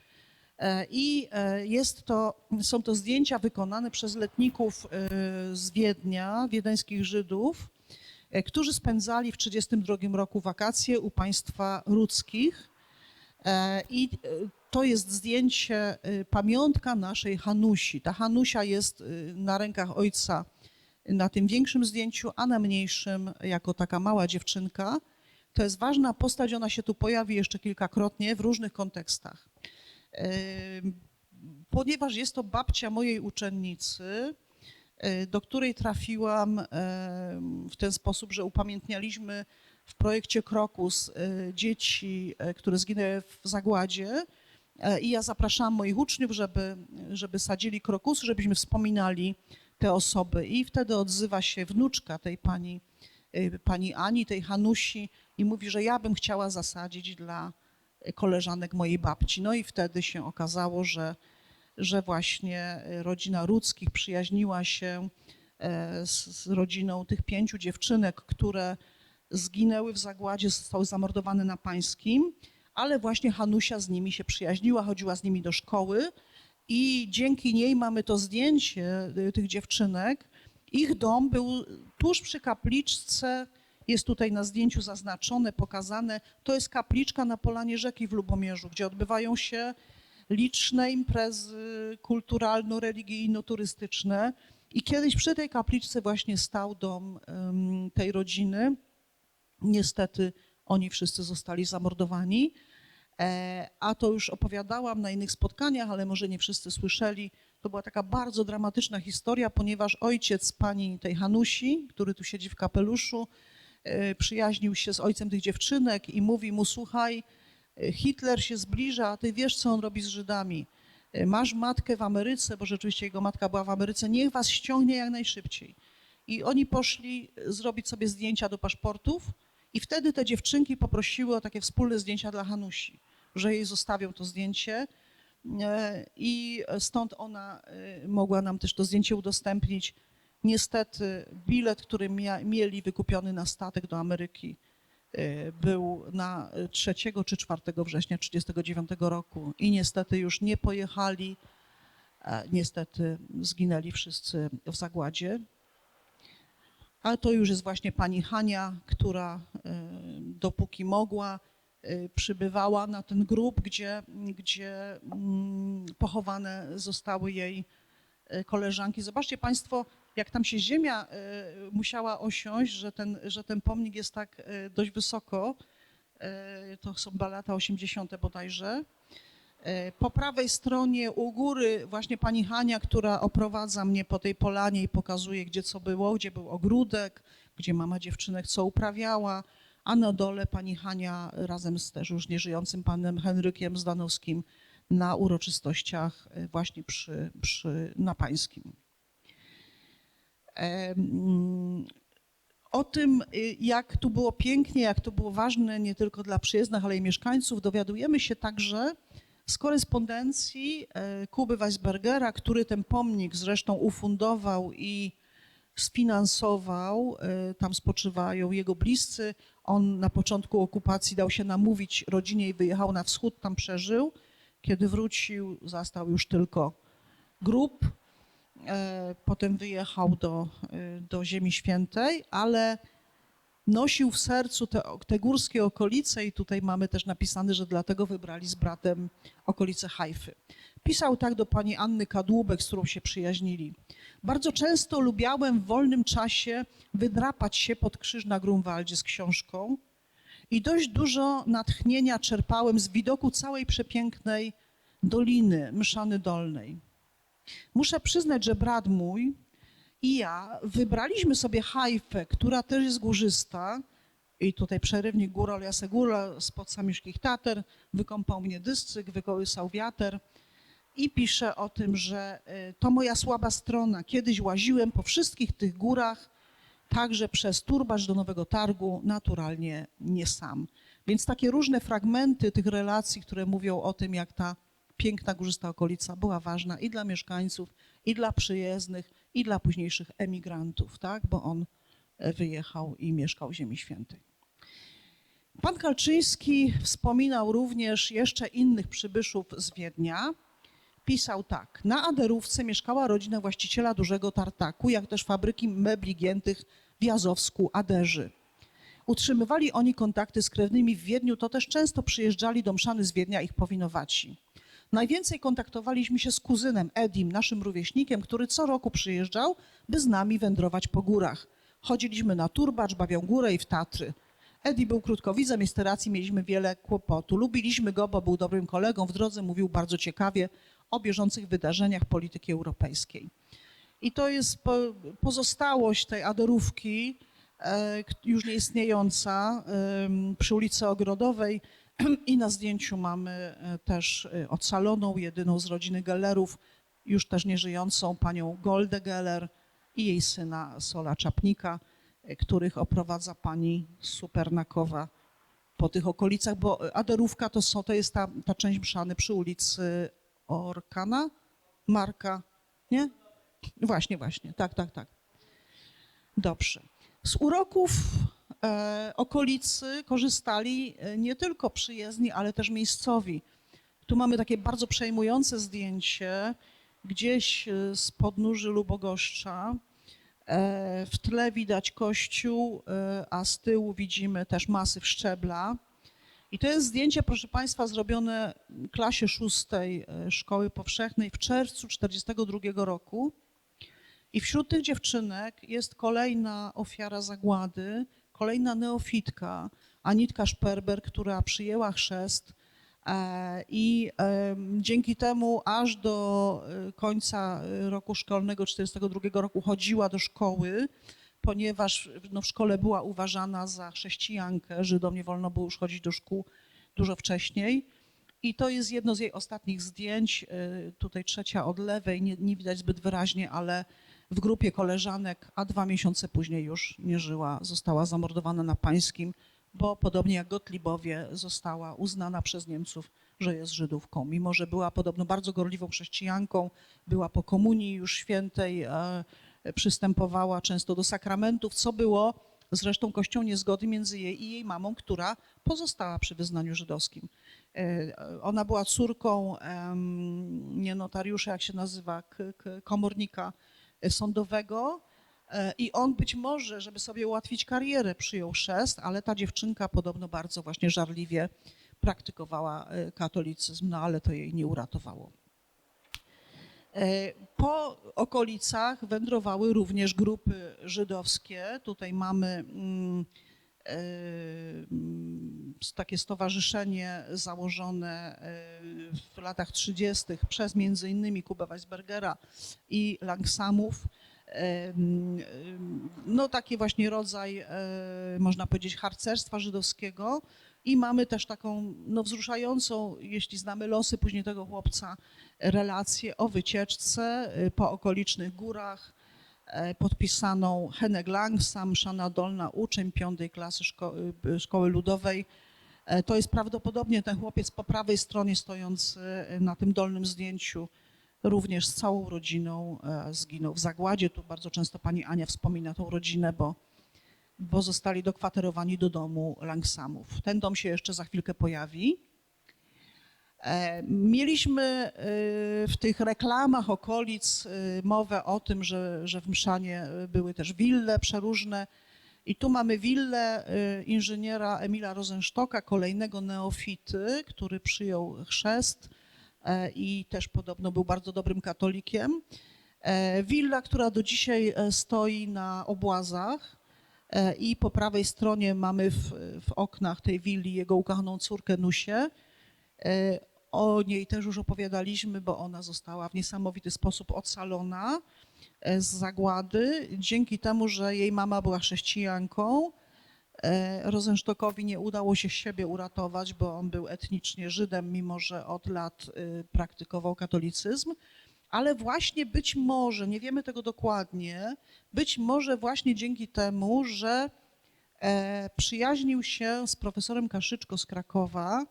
I są to zdjęcia wykonane przez letników z Wiednia, wiedeńskich Żydów, którzy spędzali w 1932 roku wakacje u państwa rudzkich. I to jest zdjęcie, pamiątka naszej Hanusi. Ta Hanusia jest na rękach ojca na tym większym zdjęciu, a na mniejszym jako taka mała dziewczynka. To jest ważna postać, ona się tu pojawi jeszcze kilkakrotnie w różnych kontekstach. Ponieważ jest to babcia mojej uczennicy, do której trafiłam w ten sposób, że upamiętnialiśmy w projekcie Krokus dzieci, które zginęły w zagładzie. I ja zapraszałam moich uczniów, żeby sadzili krokusy, żebyśmy wspominali te osoby. I wtedy odzywa się wnuczka tej pani Ani, tej Hanusi i mówi, że ja bym chciała zasadzić dla koleżanek mojej babci. No i wtedy się okazało, że właśnie rodzina Rudzkich przyjaźniła się z rodziną tych 5 dziewczynek, które zginęły w zagładzie, zostały zamordowane na Pańskim, ale właśnie Hanusia z nimi się przyjaźniła, chodziła z nimi do szkoły i dzięki niej mamy to zdjęcie tych dziewczynek. Ich dom był tuż przy kapliczce, jest tutaj na zdjęciu zaznaczone, pokazane. To jest kapliczka na Polanie Rzeki w Lubomierzu, gdzie odbywają się liczne imprezy kulturalno-religijno-turystyczne. I kiedyś przy tej kapliczce właśnie stał dom tej rodziny. Niestety oni wszyscy zostali zamordowani. A to już opowiadałam na innych spotkaniach, ale może nie wszyscy słyszeli. To była taka bardzo dramatyczna historia, ponieważ ojciec pani tej Hanusi, który tu siedzi w kapeluszu, przyjaźnił się z ojcem tych dziewczynek i mówi mu: słuchaj, Hitler się zbliża, a ty wiesz, co on robi z Żydami. Masz matkę w Ameryce, bo rzeczywiście jego matka była w Ameryce, niech was ściągnie jak najszybciej. I oni poszli zrobić sobie zdjęcia do paszportów i wtedy te dziewczynki poprosiły o takie wspólne zdjęcia dla Hanusi, że jej zostawią to zdjęcie i stąd ona mogła nam też to zdjęcie udostępnić. Niestety bilet, który mieli wykupiony na statek do Ameryki, był na 3 czy 4 września 1939 roku i niestety już nie pojechali. Niestety zginęli wszyscy w zagładzie. Ale to już jest właśnie pani Hania, która dopóki mogła, przybywała na ten grób, gdzie pochowane zostały jej koleżanki. Zobaczcie Państwo, jak tam się ziemia musiała osiąść, że ten pomnik jest tak dość wysoko. To są lata 80. bodajże. Po prawej stronie u góry właśnie pani Hania, która oprowadza mnie po tej polanie i pokazuje, gdzie co było, gdzie był ogródek, gdzie mama dziewczynek co uprawiała, a na dole pani Hania razem z też już nieżyjącym panem Henrykiem Zdanowskim na uroczystościach właśnie na Pańskim. O tym, jak tu było pięknie, jak to było ważne nie tylko dla przyjezdnych, ale i mieszkańców, dowiadujemy się także z korespondencji Kuby Weisbergera, który ten pomnik zresztą ufundował i sfinansował. Tam spoczywają jego bliscy. On na początku okupacji dał się namówić rodzinie i wyjechał na wschód, tam przeżył. Kiedy wrócił, zastał już tylko grób. Potem wyjechał do Ziemi Świętej, ale nosił w sercu te górskie okolice i tutaj mamy też napisane, że dlatego wybrali z bratem okolice Hajfy. Pisał tak do pani Anny Kadłubek, z którą się przyjaźnili. Bardzo często lubiałem w wolnym czasie wydrapać się pod krzyż na Grunwaldzie z książką i dość dużo natchnienia czerpałem z widoku całej przepięknej doliny Mszany Dolnej. Muszę przyznać, że brat mój i ja wybraliśmy sobie Hajfę, która też jest górzysta i tutaj przerywnik góra Jasegóra spod Samiszkich Tater, wykąpał mnie dyscyk, wykołysał wiater i pisze o tym, że to moja słaba strona. Kiedyś łaziłem po wszystkich tych górach, także przez Turbacz do Nowego Targu, naturalnie nie sam. Więc takie różne fragmenty tych relacji, które mówią o tym, jak ta piękna górzysta okolica była ważna i dla mieszkańców, i dla przyjezdnych, i dla późniejszych emigrantów, tak? Bo on wyjechał i mieszkał w Ziemi Świętej. Pan Kalczyński wspominał również jeszcze innych przybyszów z Wiednia. Pisał tak: na Aderówce mieszkała rodzina właściciela dużego tartaku, jak też fabryki mebli giętych w Jazowsku Aderzy. Utrzymywali oni kontakty z krewnymi w Wiedniu, to też często przyjeżdżali do mszany z Wiednia ich powinowaci. Najwięcej kontaktowaliśmy się z kuzynem Edim, naszym rówieśnikiem, który co roku przyjeżdżał, by z nami wędrować po górach. Chodziliśmy na Turbacz, Babią Górę i w Tatry. Edi był krótkowidzem i z tej racji mieliśmy wiele kłopotu. Lubiliśmy go, bo był dobrym kolegą. W drodze mówił bardzo ciekawie o bieżących wydarzeniach polityki europejskiej. I to jest pozostałość tej Aderówki, już nieistniejąca, przy ulicy Ogrodowej. I na zdjęciu mamy też ocaloną, jedyną z rodziny Gellerów, już też nieżyjącą panią Goldę Geller i jej syna Sola Czapnika, których oprowadza pani Supernakowa po tych okolicach, bo Aderówka to jest ta część mszany przy ulicy Orkana, Marka, nie? Właśnie, tak. Dobrze. Z uroków okolicy korzystali nie tylko przyjezdni, ale też miejscowi. Tu mamy takie bardzo przejmujące zdjęcie gdzieś z podnóży Lubogoszcza. W tle widać kościół, a z tyłu widzimy też masyw Szczebla. I to jest zdjęcie, proszę Państwa, zrobione w klasie 6 Szkoły Powszechnej w czerwcu 1942 roku. I wśród tych dziewczynek jest kolejna ofiara zagłady, kolejna neofitka, Anitka Szperber, która przyjęła chrzest i dzięki temu aż do końca roku szkolnego 1942 roku chodziła do szkoły, ponieważ w szkole była uważana za chrześcijankę, Żydom nie wolno było już chodzić do szkół dużo wcześniej. I to jest jedno z jej ostatnich zdjęć, tutaj trzecia od lewej, nie widać zbyt wyraźnie, ale w grupie koleżanek, a 2 miesiące później już nie żyła, została zamordowana na Pańskim, bo podobnie jak Gottliebowie została uznana przez Niemców, że jest Żydówką. Mimo że była podobno bardzo gorliwą chrześcijanką, była po komunii już świętej, przystępowała często do sakramentów, co było zresztą kością niezgody między jej i jej mamą, która pozostała przy wyznaniu żydowskim. Ona była córką nie notariusza, jak się nazywa, komornika sądowego i on być może, żeby sobie ułatwić karierę, przyjął chrzest, ale ta dziewczynka podobno bardzo właśnie żarliwie praktykowała katolicyzm, no ale to jej nie uratowało. Po okolicach wędrowały również grupy żydowskie. Tutaj mamy takie stowarzyszenie założone w latach 30. przez między innymi Kubę Weisbergera i Langsamów. No taki właśnie rodzaj, można powiedzieć, harcerstwa żydowskiego. I mamy też taką wzruszającą, jeśli znamy losy później tego chłopca, relację o wycieczce po okolicznych górach, podpisaną Hennek Langsam, mszana dolna, uczeń 5. klasy szkoły ludowej. To jest prawdopodobnie ten chłopiec po prawej stronie stojący na tym dolnym zdjęciu, również z całą rodziną zginął w zagładzie. Tu bardzo często pani Ania wspomina tą rodzinę, bo zostali dokwaterowani do domu Langsamów. Ten dom się jeszcze za chwilkę pojawi. Mieliśmy w tych reklamach okolic mowę o tym, że w Mszanie były też wille przeróżne. I tu mamy willę inżyniera Emila Rosenstocka, kolejnego neofity, który przyjął chrzest i też podobno był bardzo dobrym katolikiem. Willa, która do dzisiaj stoi na obłazach i po prawej stronie mamy w oknach tej willi jego ukochaną córkę Nusię. O niej też już opowiadaliśmy, bo ona została w niesamowity sposób ocalona z zagłady. Dzięki temu, że jej mama była chrześcijanką, Rosenstockowi nie udało się siebie uratować, bo on był etnicznie Żydem, mimo że od lat praktykował katolicyzm. Ale właśnie być może, nie wiemy tego dokładnie, być może właśnie dzięki temu, że przyjaźnił się z profesorem Kaszyczko z Krakowa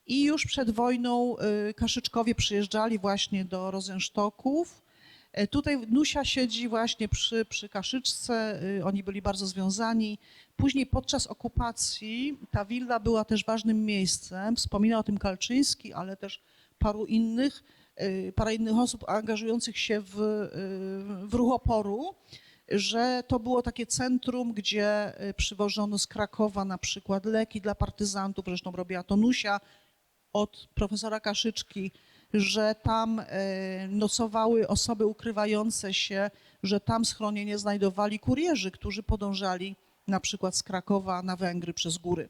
i już przed wojną Kaszyczkowie przyjeżdżali właśnie do Rosenstocków Tutaj Nusia siedzi właśnie przy Kaszyczce, oni byli bardzo związani. Później podczas okupacji ta willa była też ważnym miejscem, wspominał o tym Kalczyński, ale też parę innych osób angażujących się w ruch oporu, że to było takie centrum, gdzie przywożono z Krakowa na przykład leki dla partyzantów, zresztą robiła to Nusia od profesora Kaszyczki, że tam nocowały osoby ukrywające się, że tam schronienie znajdowali kurierzy, którzy podążali na przykład z Krakowa na Węgry przez góry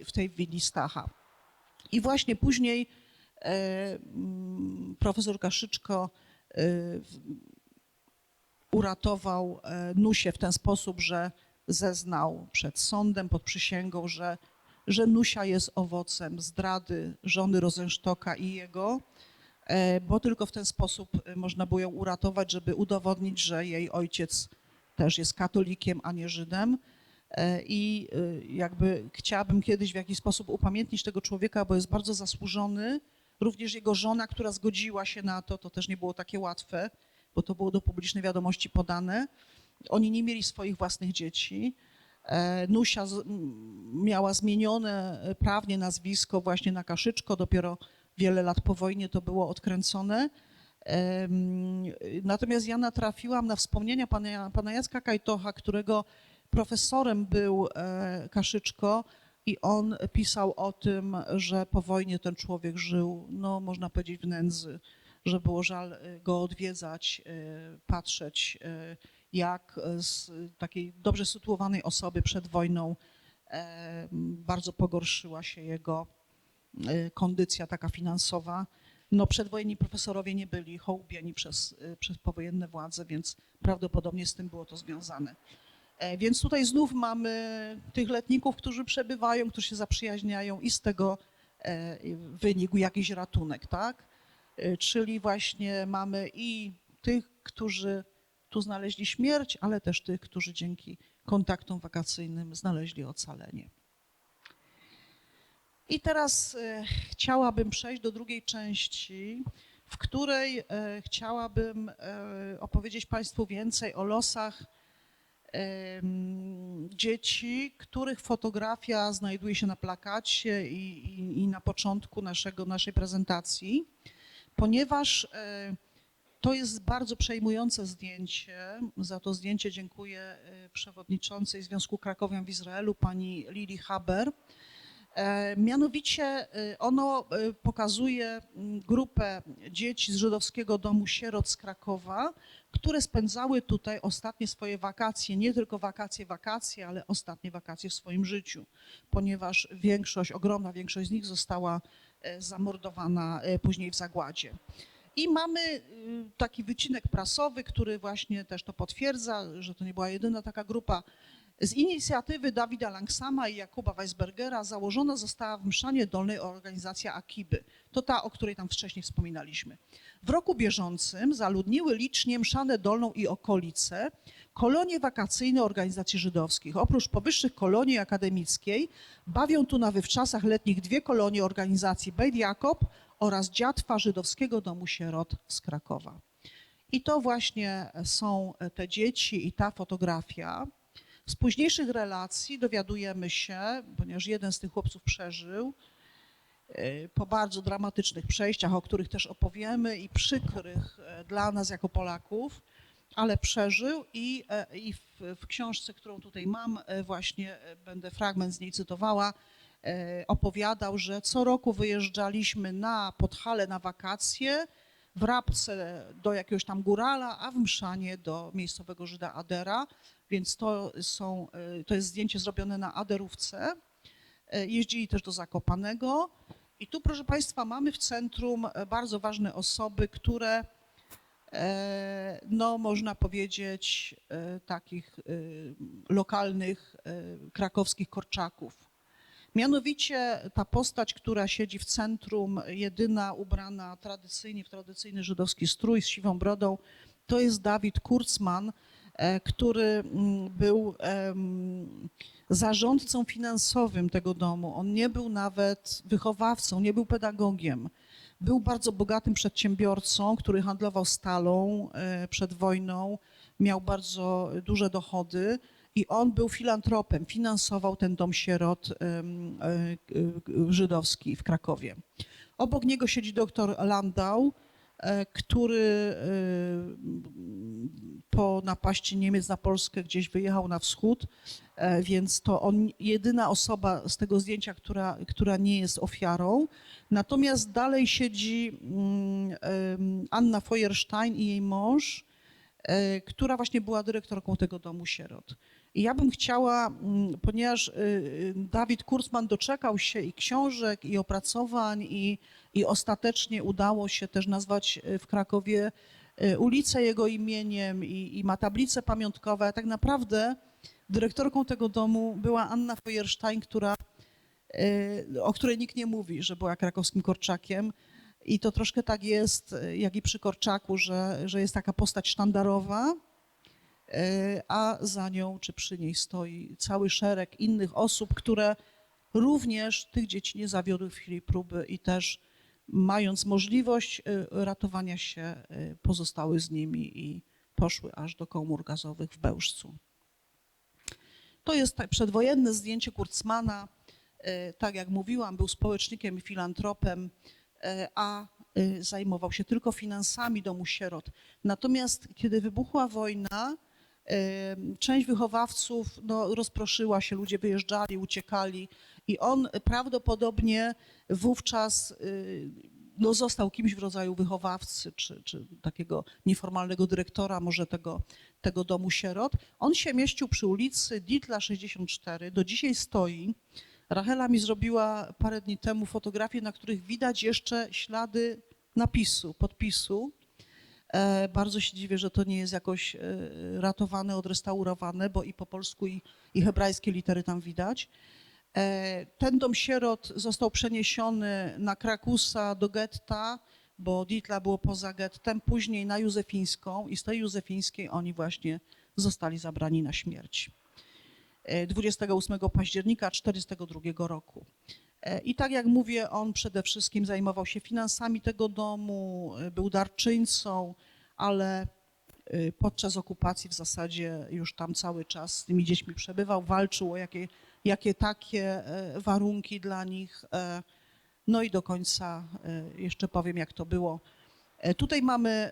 w tej willi Stacha. I właśnie później profesor Kaszyczko uratował Nusię w ten sposób, że zeznał przed sądem pod przysięgą, że Nusia jest owocem zdrady żony Rosenstocka i jego, bo tylko w ten sposób można było ją uratować, żeby udowodnić, że jej ojciec też jest katolikiem, a nie Żydem. I jakby chciałabym kiedyś w jakiś sposób upamiętnić tego człowieka, bo jest bardzo zasłużony. Również jego żona, która zgodziła się na to, to też nie było takie łatwe, bo to było do publicznej wiadomości podane. Oni nie mieli swoich własnych dzieci. Nusia miała zmienione prawnie nazwisko właśnie na Kaszyczko, dopiero wiele lat po wojnie to było odkręcone. Natomiast ja natrafiłam na wspomnienia pana Jacka Kajtocha, którego profesorem był Kaszyczko i on pisał o tym, że po wojnie ten człowiek żył, no można powiedzieć, w nędzy, że było żal go odwiedzać, patrzeć, jak z takiej dobrze sytuowanej osoby przed wojną bardzo pogorszyła się jego kondycja taka finansowa. No przedwojenni profesorowie nie byli hołubieni przez powojenne władze, więc prawdopodobnie z tym było to związane. Więc tutaj znów mamy tych letników, którzy przebywają, którzy się zaprzyjaźniają i z tego wynikł jakiś ratunek, tak? Czyli właśnie mamy i tych, którzy tu znaleźli śmierć, ale też tych, którzy dzięki kontaktom wakacyjnym znaleźli ocalenie. I teraz chciałabym przejść do drugiej części, w której chciałabym opowiedzieć Państwu więcej o losach dzieci, których fotografia znajduje się na plakacie i na początku naszej prezentacji, ponieważ to jest bardzo przejmujące zdjęcie. Za to zdjęcie dziękuję przewodniczącej Związku Krakowian w Izraelu, pani Lili Haber. Mianowicie ono pokazuje grupę dzieci z Żydowskiego Domu Sierot z Krakowa, które spędzały tutaj ostatnie swoje wakacje, nie tylko wakacje, ale ostatnie wakacje w swoim życiu, ponieważ ogromna większość z nich została zamordowana później w zagładzie. I mamy taki wycinek prasowy, który właśnie też to potwierdza, że to nie była jedyna taka grupa. Z inicjatywy Dawida Langsama i Jakuba Weisbergera założona została w Mszanie Dolnej organizacja Akiby. To ta, o której tam wcześniej wspominaliśmy. W roku bieżącym zaludniły licznie Mszanę Dolną i okolice kolonie wakacyjne organizacji żydowskich. Oprócz powyższych kolonii akademickiej bawią tu na wywczasach letnich dwie kolonie organizacji Beit Jakob oraz Dziatwa Żydowskiego Domu Sierot z Krakowa. I to właśnie są te dzieci i ta fotografia. Z późniejszych relacji dowiadujemy się, ponieważ jeden z tych chłopców przeżył, po bardzo dramatycznych przejściach, o których też opowiemy i przykrych dla nas jako Polaków, ale przeżył i w książce, którą tutaj mam, właśnie będę fragment z niej cytowała, opowiadał, że co roku wyjeżdżaliśmy na Podhale na wakacje, w Rabce do jakiegoś tam górala, a w Mszanie do miejscowego Żyda Adera, więc to jest zdjęcie zrobione na Aderówce. Jeździli też do Zakopanego i tu, proszę Państwa, mamy w centrum bardzo ważne osoby, które, no można powiedzieć, takich lokalnych krakowskich korczaków. Mianowicie ta postać, która siedzi w centrum, jedyna ubrana tradycyjnie w tradycyjny żydowski strój z siwą brodą, to jest Dawid Kurzman, który był zarządcą finansowym tego domu. On nie był nawet wychowawcą, nie był pedagogiem. Był bardzo bogatym przedsiębiorcą, który handlował stalą przed wojną, miał bardzo duże dochody i on był filantropem, finansował ten dom sierot żydowski w Krakowie. Obok niego siedzi doktor Landau, który po napaści Niemiec na Polskę gdzieś wyjechał na wschód, więc to on jedyna osoba z tego zdjęcia, która nie jest ofiarą. Natomiast dalej siedzi Anna Feuerstein i jej mąż, która właśnie była dyrektorką tego domu sierot. I ja bym chciała, ponieważ Dawid Kurzman doczekał się i książek, i opracowań, i ostatecznie udało się też nazwać w Krakowie ulicę jego imieniem i ma tablice pamiątkowe. Tak naprawdę dyrektorką tego domu była Anna Feuerstein, o której nikt nie mówi, że była krakowskim Korczakiem. I to troszkę tak jest, jak i przy Korczaku, że jest taka postać sztandarowa, a za nią czy przy niej stoi cały szereg innych osób, które również tych dzieci nie zawiodły w chwili próby i też mając możliwość ratowania się, pozostały z nimi i poszły aż do komór gazowych w Bełżcu. To jest przedwojenne zdjęcie Kurzmana. Tak jak mówiłam, był społecznikiem i filantropem, a zajmował się tylko finansami domu sierot. Natomiast kiedy wybuchła wojna, część wychowawców rozproszyła się, ludzie wyjeżdżali, uciekali i on prawdopodobnie wówczas został kimś w rodzaju wychowawcy czy takiego nieformalnego dyrektora może tego domu sierot. On się mieścił przy ulicy Dietla 64, do dzisiaj stoi. Rachela mi zrobiła parę dni temu fotografie, na których widać jeszcze ślady podpisu. Bardzo się dziwię, że to nie jest jakoś ratowane, odrestaurowane, bo i po polsku, i hebrajskie litery tam widać. Ten dom sierot został przeniesiony na Krakusa do getta, bo Dietla było poza gettem, później na Józefińską i z tej Józefińskiej oni właśnie zostali zabrani na śmierć. 28 października 1942 roku. I tak jak mówię, on przede wszystkim zajmował się finansami tego domu, był darczyńcą, ale podczas okupacji w zasadzie już tam cały czas z tymi dziećmi przebywał, walczył o jakie takie warunki dla nich. No i do końca jeszcze powiem, jak to było. Tutaj mamy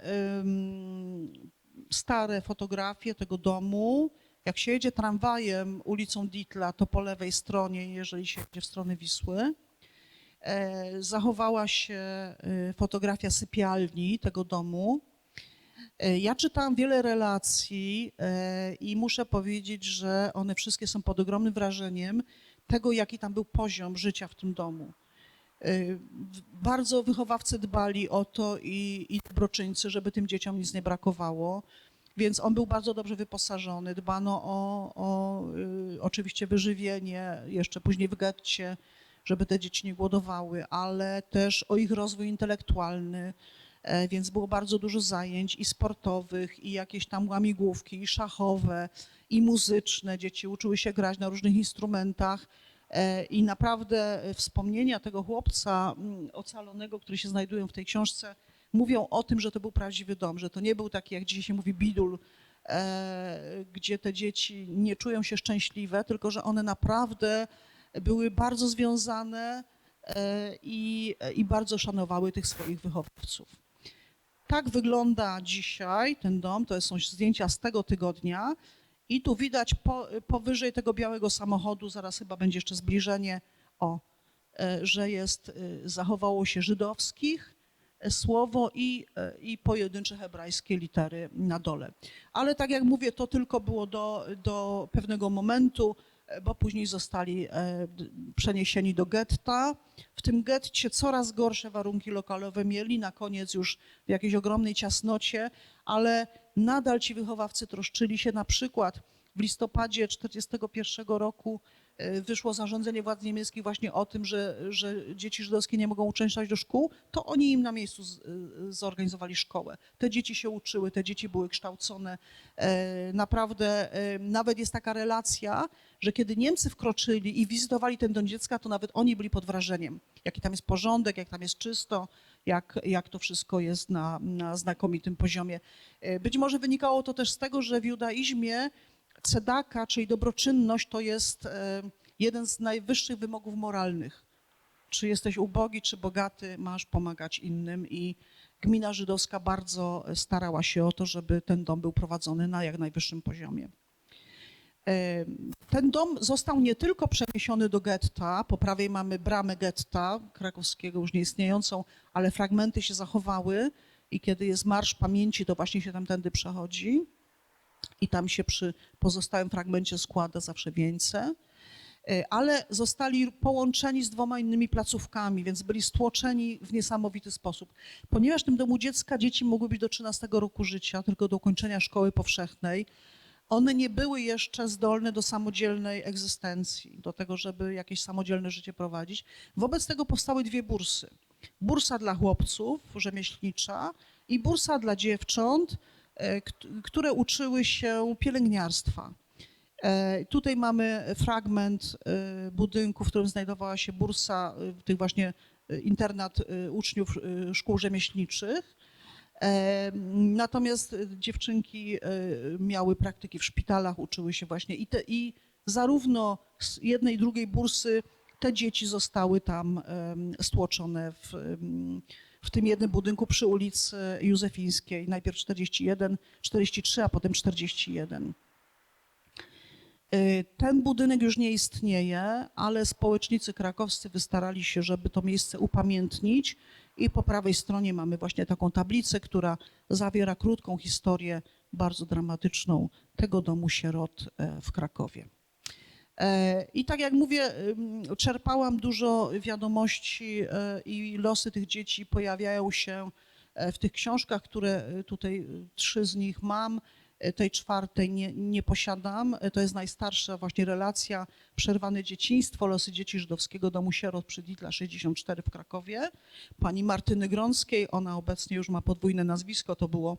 stare fotografie tego domu. Jak się jedzie tramwajem ulicą Dietla, to po lewej stronie, jeżeli się jedzie w stronę Wisły, zachowała się fotografia sypialni tego domu. Ja czytałam wiele relacji i muszę powiedzieć, że one wszystkie są pod ogromnym wrażeniem tego, jaki tam był poziom życia w tym domu. Bardzo wychowawcy dbali o to i dobroczyńcy, żeby tym dzieciom nic nie brakowało. Więc on był bardzo dobrze wyposażony, dbano o oczywiście wyżywienie, jeszcze później w getcie, żeby te dzieci nie głodowały, ale też o ich rozwój intelektualny, więc było bardzo dużo zajęć i sportowych, i jakieś tam łamigłówki, i szachowe, i muzyczne. Dzieci uczyły się grać na różnych instrumentach i naprawdę wspomnienia tego chłopca ocalonego, który się znajdują w tej książce, mówią o tym, że to był prawdziwy dom, że to nie był taki, jak dzisiaj się mówi, bidul, gdzie te dzieci nie czują się szczęśliwe, tylko że one naprawdę były bardzo związane i bardzo szanowały tych swoich wychowawców. Tak wygląda dzisiaj ten dom, to są zdjęcia z tego tygodnia i tu widać powyżej tego białego samochodu, zaraz chyba będzie jeszcze zbliżenie, że zachowało się żydowskich, słowo i pojedyncze hebrajskie litery na dole. Ale tak jak mówię, to tylko było do pewnego momentu, bo później zostali przeniesieni do getta. W tym getcie coraz gorsze warunki lokalowe mieli, na koniec już w jakiejś ogromnej ciasnocie, ale nadal ci wychowawcy troszczyli się. Na przykład w listopadzie 1941 roku wyszło zarządzenie władz niemieckich właśnie o tym, że dzieci żydowskie nie mogą uczęszczać do szkół, to oni im na miejscu zorganizowali szkołę. Te dzieci się uczyły, te dzieci były kształcone. Naprawdę nawet jest taka relacja, że kiedy Niemcy wkroczyli i wizytowali ten dom dziecka, to nawet oni byli pod wrażeniem, jaki tam jest porządek, jak tam jest czysto, jak to wszystko jest na znakomitym poziomie. Być może wynikało to też z tego, że w judaizmie cedaka, czyli dobroczynność, to jest jeden z najwyższych wymogów moralnych. Czy jesteś ubogi, czy bogaty, masz pomagać innym i gmina żydowska bardzo starała się o to, żeby ten dom był prowadzony na jak najwyższym poziomie. Ten dom został nie tylko przeniesiony do getta, po prawej mamy bramę getta krakowskiego już nieistniejącą, ale fragmenty się zachowały i kiedy jest Marsz Pamięci, to właśnie się tamtędy przechodzi i tam się przy pozostałym fragmencie składa zawsze wieńce, ale zostali połączeni z 2 innymi placówkami, więc byli stłoczeni w niesamowity sposób. Ponieważ w tym domu dziecka dzieci mogły być do 13 roku życia, tylko do ukończenia szkoły powszechnej, one nie były jeszcze zdolne do samodzielnej egzystencji, do tego, żeby jakieś samodzielne życie prowadzić. Wobec tego powstały 2 bursy. Bursa dla chłopców, rzemieślnicza, i bursa dla dziewcząt, które uczyły się pielęgniarstwa. Tutaj mamy fragment budynku, w którym znajdowała się bursa, tych właśnie internat uczniów szkół rzemieślniczych. Natomiast dziewczynki miały praktyki w szpitalach, uczyły się właśnie i zarówno z jednej i drugiej bursy te dzieci zostały tam stłoczone w tym jednym budynku przy ulicy Józefińskiej, najpierw 41, 43, a potem 41. Ten budynek już nie istnieje, ale społecznicy krakowscy wystarali się, żeby to miejsce upamiętnić i po prawej stronie mamy właśnie taką tablicę, która zawiera krótką historię, bardzo dramatyczną tego domu sierot w Krakowie. I tak jak mówię, czerpałam dużo wiadomości i losy tych dzieci pojawiają się w tych książkach, które tutaj 3 z nich mam. Tej 4 nie posiadam. To jest najstarsza właśnie relacja Przerwane dzieciństwo, losy dzieci żydowskiego domu sierot przy Ditla 64 w Krakowie. Pani Martyny Grąckiej, ona obecnie już ma podwójne nazwisko, to było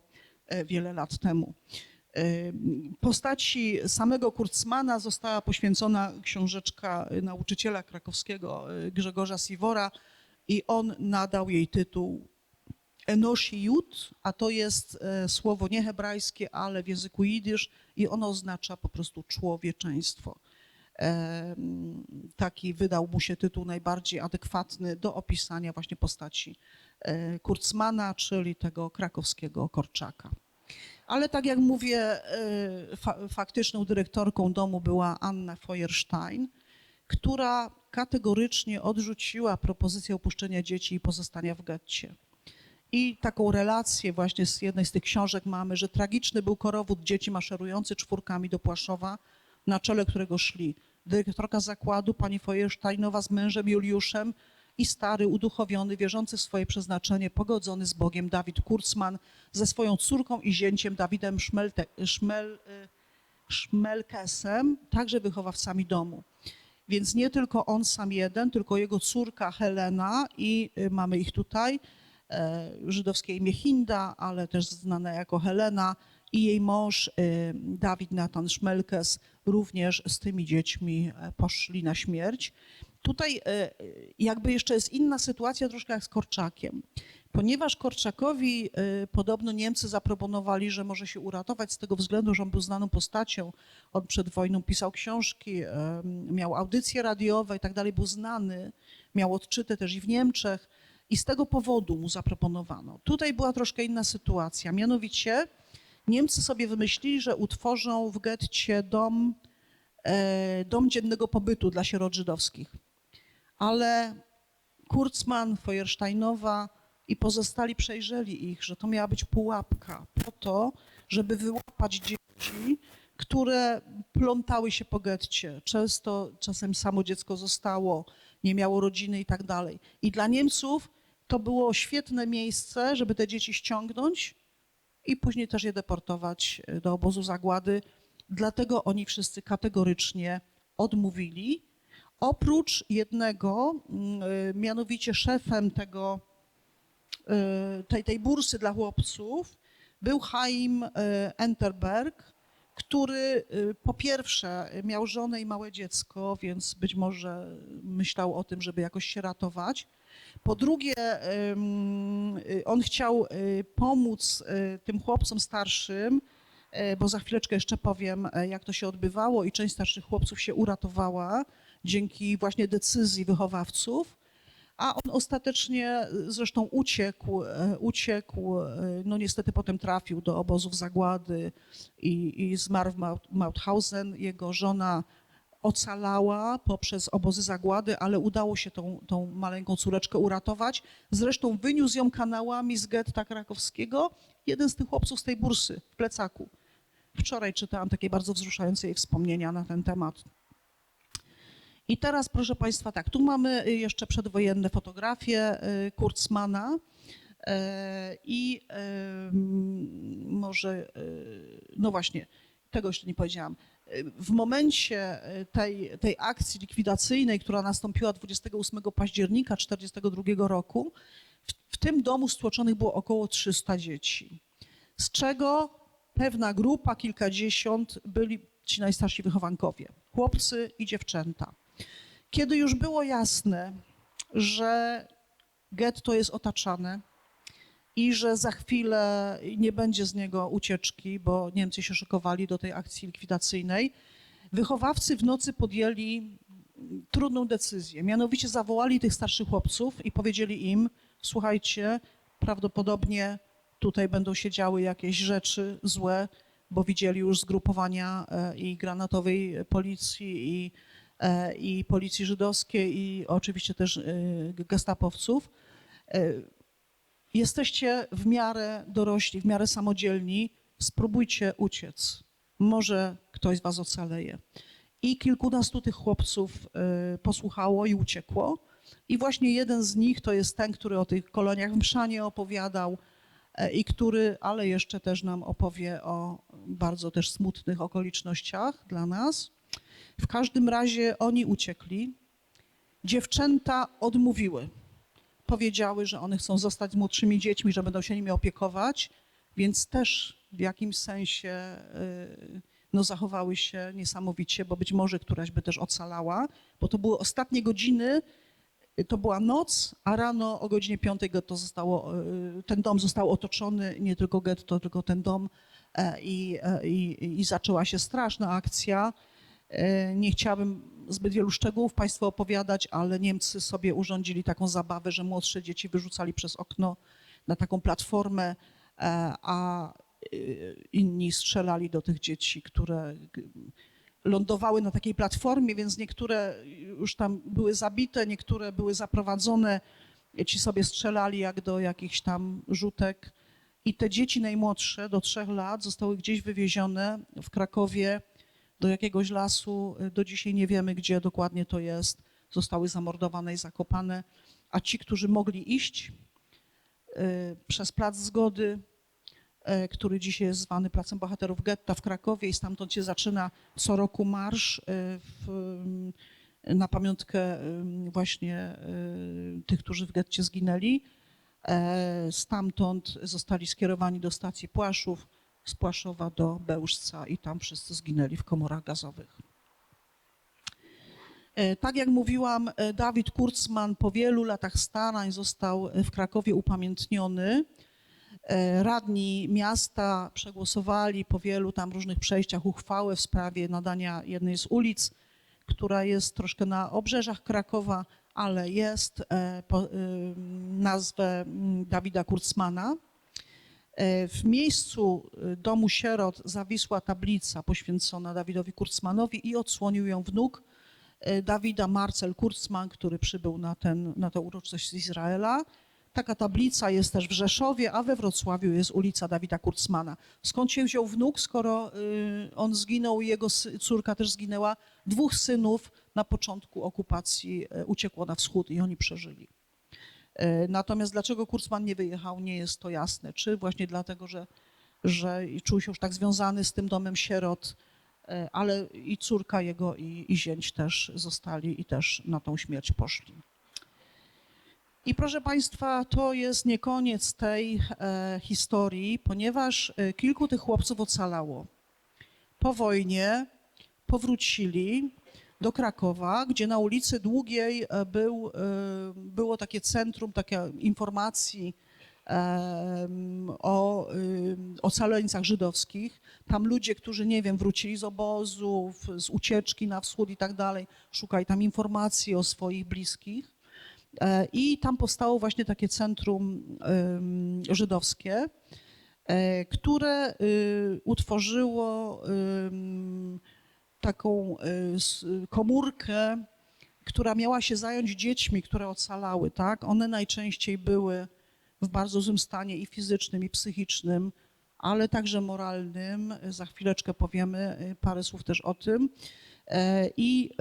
wiele lat temu. Postaci samego Kurcmana została poświęcona książeczka nauczyciela krakowskiego Grzegorza Siwora i on nadał jej tytuł Enoshi Jud, a to jest słowo niehebrajskie, ale w języku jidysz i ono oznacza po prostu człowieczeństwo. Taki wydał mu się tytuł najbardziej adekwatny do opisania właśnie postaci Kurcmana, czyli tego krakowskiego Korczaka. Ale tak jak mówię, faktyczną dyrektorką domu była Anna Feuerstein, która kategorycznie odrzuciła propozycję opuszczenia dzieci i pozostania w getcie. I taką relację właśnie z jednej z tych książek mamy, że tragiczny był korowód dzieci maszerujący 4 do Płaszowa, na czele którego szli dyrektorka zakładu, pani Feuersteinowa z mężem Juliuszem i stary, uduchowiony, wierzący w swoje przeznaczenie, pogodzony z Bogiem Dawid Kurcman ze swoją córką i zięciem Dawidem Szmelkesem, także wychowawcami domu. Więc nie tylko on sam jeden, tylko jego córka Helena i mamy ich tutaj, żydowskie imię Hinda, ale też znana jako Helena i jej mąż Dawid Natan Szmelkes również z tymi dziećmi poszli na śmierć. Tutaj jakby jeszcze jest inna sytuacja troszkę jak z Korczakiem. Ponieważ Korczakowi podobno Niemcy zaproponowali, że może się uratować z tego względu, że on był znaną postacią. On przed wojną pisał książki, miał audycje radiowe i tak dalej, był znany, miał odczyty też i w Niemczech i z tego powodu mu zaproponowano. Tutaj była troszkę inna sytuacja, mianowicie Niemcy sobie wymyślili, że utworzą w getcie dom dziennego pobytu dla sierot żydowskich. Ale Kurcman, Feuersteinowa i pozostali przejrzeli ich, że to miała być pułapka po to, żeby wyłapać dzieci, które plątały się po getcie. Czasem samo dziecko zostało, nie miało rodziny i tak dalej. I dla Niemców to było świetne miejsce, żeby te dzieci ściągnąć i później też je deportować do obozu zagłady. Dlatego oni wszyscy kategorycznie odmówili. Oprócz jednego, mianowicie szefem tej bursy dla chłopców był Chaim Enterberg, który po pierwsze miał żonę i małe dziecko, więc być może myślał o tym, żeby jakoś się ratować, Po drugie, on chciał pomóc tym chłopcom starszym, bo za chwileczkę jeszcze powiem, jak to się odbywało i część starszych chłopców się uratowała dzięki właśnie decyzji wychowawców, a on ostatecznie zresztą uciekł, no niestety potem trafił do obozów zagłady i zmarł w Mauthausen. Jego żona ocalała poprzez obozy zagłady, ale udało się tą maleńką córeczkę uratować. Zresztą wyniósł ją kanałami z getta krakowskiego jeden z tych chłopców z tej bursy w plecaku. Wczoraj czytałam takie bardzo wzruszające jej wspomnienia na ten temat. I teraz, proszę Państwa, tak, tu mamy jeszcze przedwojenne fotografie Kurzmana i może, no właśnie, tego jeszcze nie powiedziałam. W momencie tej akcji likwidacyjnej, która nastąpiła 28 października 1942 roku, w tym domu stłoczonych było około 300 dzieci, z czego pewna grupa, kilkadziesiąt, byli ci najstarsi wychowankowie, chłopcy i dziewczęta. Kiedy już było jasne, że getto jest otaczane i że za chwilę nie będzie z niego ucieczki, bo Niemcy się szykowali do tej akcji likwidacyjnej, wychowawcy w nocy podjęli trudną decyzję. Mianowicie zawołali tych starszych chłopców i powiedzieli im: słuchajcie, prawdopodobnie tutaj będą się działy jakieś rzeczy złe, bo widzieli już zgrupowania i granatowej policji, i policji żydowskiej, i oczywiście też gestapowców. Jesteście w miarę dorośli, w miarę samodzielni, spróbujcie uciec. Może ktoś z was ocaleje. I kilkunastu tych chłopców posłuchało i uciekło. I właśnie jeden z nich to jest ten, który o tych koloniach w Mszanie opowiadał i który, ale jeszcze też nam opowie o bardzo też smutnych okolicznościach dla nas. W każdym razie oni uciekli. Dziewczęta odmówiły. Powiedziały, że one chcą zostać z młodszymi dziećmi, że będą się nimi opiekować, więc też w jakimś sensie no, zachowały się niesamowicie, bo być może któraś by też ocalała, bo to były ostatnie godziny, to była noc, a rano o godzinie 5 getto ten dom został otoczony, nie tylko getto, tylko ten dom i zaczęła się straszna akcja. Nie chciałabym zbyt wielu szczegółów Państwu opowiadać, ale Niemcy sobie urządzili taką zabawę, że młodsze dzieci wyrzucali przez okno na taką platformę, a inni strzelali do tych dzieci, które lądowały na takiej platformie, więc niektóre już tam były zabite, niektóre były zaprowadzone. Ci sobie strzelali jak do jakichś tam rzutek. I te dzieci najmłodsze, do 3 lat, zostały gdzieś wywiezione w Krakowie do jakiegoś lasu. Do dzisiaj nie wiemy, gdzie dokładnie to jest. Zostały zamordowane i zakopane. A ci, którzy mogli iść przez Plac Zgody, który dzisiaj jest zwany Placem Bohaterów Getta w Krakowie i stamtąd się zaczyna co roku marsz na pamiątkę właśnie tych, którzy w getcie zginęli. Stamtąd zostali skierowani do stacji Płaszów, z Płaszowa do Bełżca i tam wszyscy zginęli w komorach gazowych. Tak jak mówiłam, Dawid Kurzman po wielu latach starań został w Krakowie upamiętniony. Radni miasta przegłosowali po wielu tam różnych przejściach uchwałę w sprawie nadania jednej z ulic, która jest troszkę na obrzeżach Krakowa, ale jest nazwę Dawida Kurzmana. W miejscu domu sierot zawisła tablica poświęcona Dawidowi Kurzmanowi i odsłonił ją wnuk Dawida, Marcel Kurzman, który przybył na tę uroczystość z Izraela. Taka tablica jest też w Rzeszowie, a we Wrocławiu jest ulica Dawida Kurzmana. Skąd się wziął wnuk, skoro on zginął i jego córka też zginęła? 2 synów na początku okupacji uciekło na wschód i oni przeżyli. Natomiast dlaczego Kurzman nie wyjechał, nie jest to jasne. Czy właśnie dlatego, że czuł się już tak związany z tym domem sierot, ale i córka jego i zięć też zostali i też na tą śmierć poszli. I proszę Państwa, to jest nie koniec tej historii, ponieważ kilku tych chłopców ocalało. Po wojnie powrócili, do Krakowa, gdzie na ulicy Długiej było takie centrum, takie informacji o ocaleńcach żydowskich. Tam ludzie, którzy, nie wiem, wrócili z obozów, z ucieczki na wschód i tak dalej, szukali tam informacji o swoich bliskich. I tam powstało właśnie takie centrum żydowskie, które utworzyło taką komórkę, która miała się zająć dziećmi, które ocalały, tak? One najczęściej były w bardzo złym stanie i fizycznym, i psychicznym, ale także moralnym. Za chwileczkę powiemy parę słów też o tym. I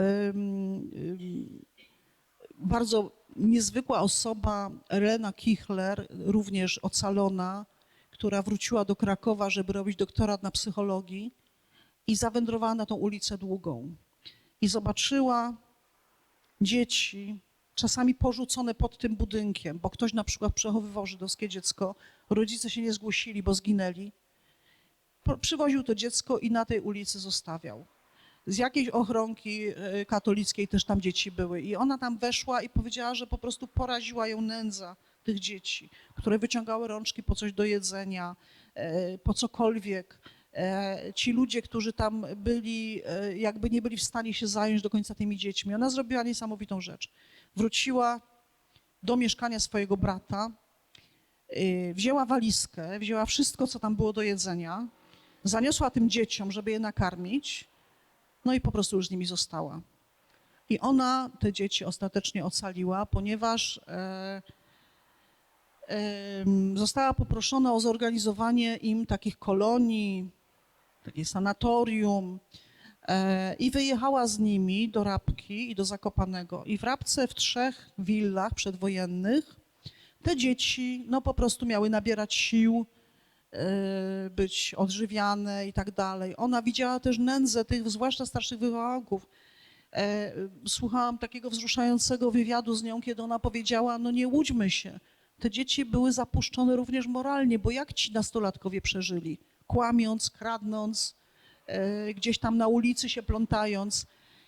bardzo niezwykła osoba, Elena Kichler, również ocalona, która wróciła do Krakowa, żeby robić doktorat na psychologii i zawędrowała na tą ulicę Długą. I zobaczyła dzieci, czasami porzucone pod tym budynkiem, bo ktoś na przykład przechowywał żydowskie dziecko, rodzice się nie zgłosili, bo zginęli. Przywoził to dziecko i na tej ulicy zostawiał. Z jakiejś ochronki katolickiej też tam dzieci były. I ona tam weszła i powiedziała, że po prostu poraziła ją nędza tych dzieci, które wyciągały rączki po coś do jedzenia, po cokolwiek. Ci ludzie, którzy tam byli, jakby nie byli w stanie się zająć do końca tymi dziećmi. Ona zrobiła niesamowitą rzecz. Wróciła do mieszkania swojego brata, wzięła walizkę, wzięła wszystko, co tam było do jedzenia, zaniosła tym dzieciom, żeby je nakarmić, no i po prostu już z nimi została. I ona te dzieci ostatecznie ocaliła, ponieważ została poproszona o zorganizowanie im takich kolonii, takie sanatorium i wyjechała z nimi do Rabki i do Zakopanego. I w Rabce w 3 willach przedwojennych te dzieci no po prostu miały nabierać sił, być odżywiane i tak dalej. Ona widziała też nędzę tych, zwłaszcza starszych wychowanków. Słuchałam takiego wzruszającego wywiadu z nią, kiedy ona powiedziała, no nie łudźmy się, te dzieci były zapuszczone również moralnie, bo jak ci nastolatkowie przeżyli? Kłamiąc, kradnąc, gdzieś tam na ulicy się plątając.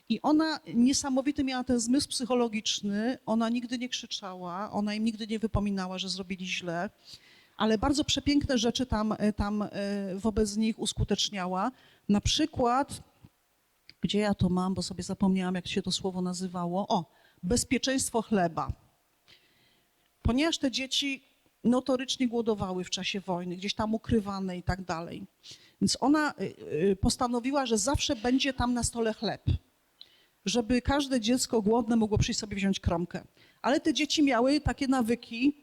I ona niesamowity miała ten zmysł psychologiczny, ona nigdy nie krzyczała, ona im nigdy nie wypominała, że zrobili źle, ale bardzo przepiękne rzeczy tam wobec nich uskuteczniała. Na przykład, gdzie ja to mam, bo sobie zapomniałam, jak się to słowo nazywało. O, bezpieczeństwo chleba. Ponieważ te dzieci notorycznie głodowały w czasie wojny, gdzieś tam ukrywane i tak dalej. Więc ona postanowiła, że zawsze będzie tam na stole chleb, żeby każde dziecko głodne mogło przyjść sobie wziąć kromkę. Ale te dzieci miały takie nawyki,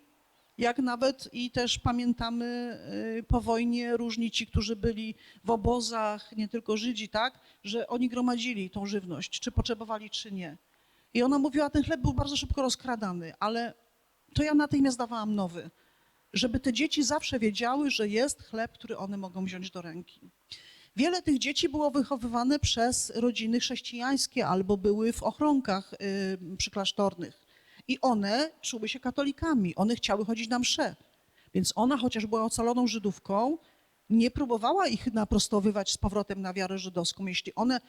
jak nawet i też pamiętamy po wojnie różni ci, którzy byli w obozach, nie tylko Żydzi, tak, że oni gromadzili tą żywność, czy potrzebowali, czy nie. I ona mówiła, ten chleb był bardzo szybko rozkradany, ale to ja natychmiast dawałam nowy, żeby te dzieci zawsze wiedziały, że jest chleb, który one mogą wziąć do ręki. Wiele tych dzieci było wychowywane przez rodziny chrześcijańskie albo były w ochronkach przyklasztornych. I one czuły się katolikami, one chciały chodzić na msze. Więc ona, chociaż była ocaloną Żydówką, nie próbowała ich naprostowywać z powrotem na wiarę żydowską. Jeśli one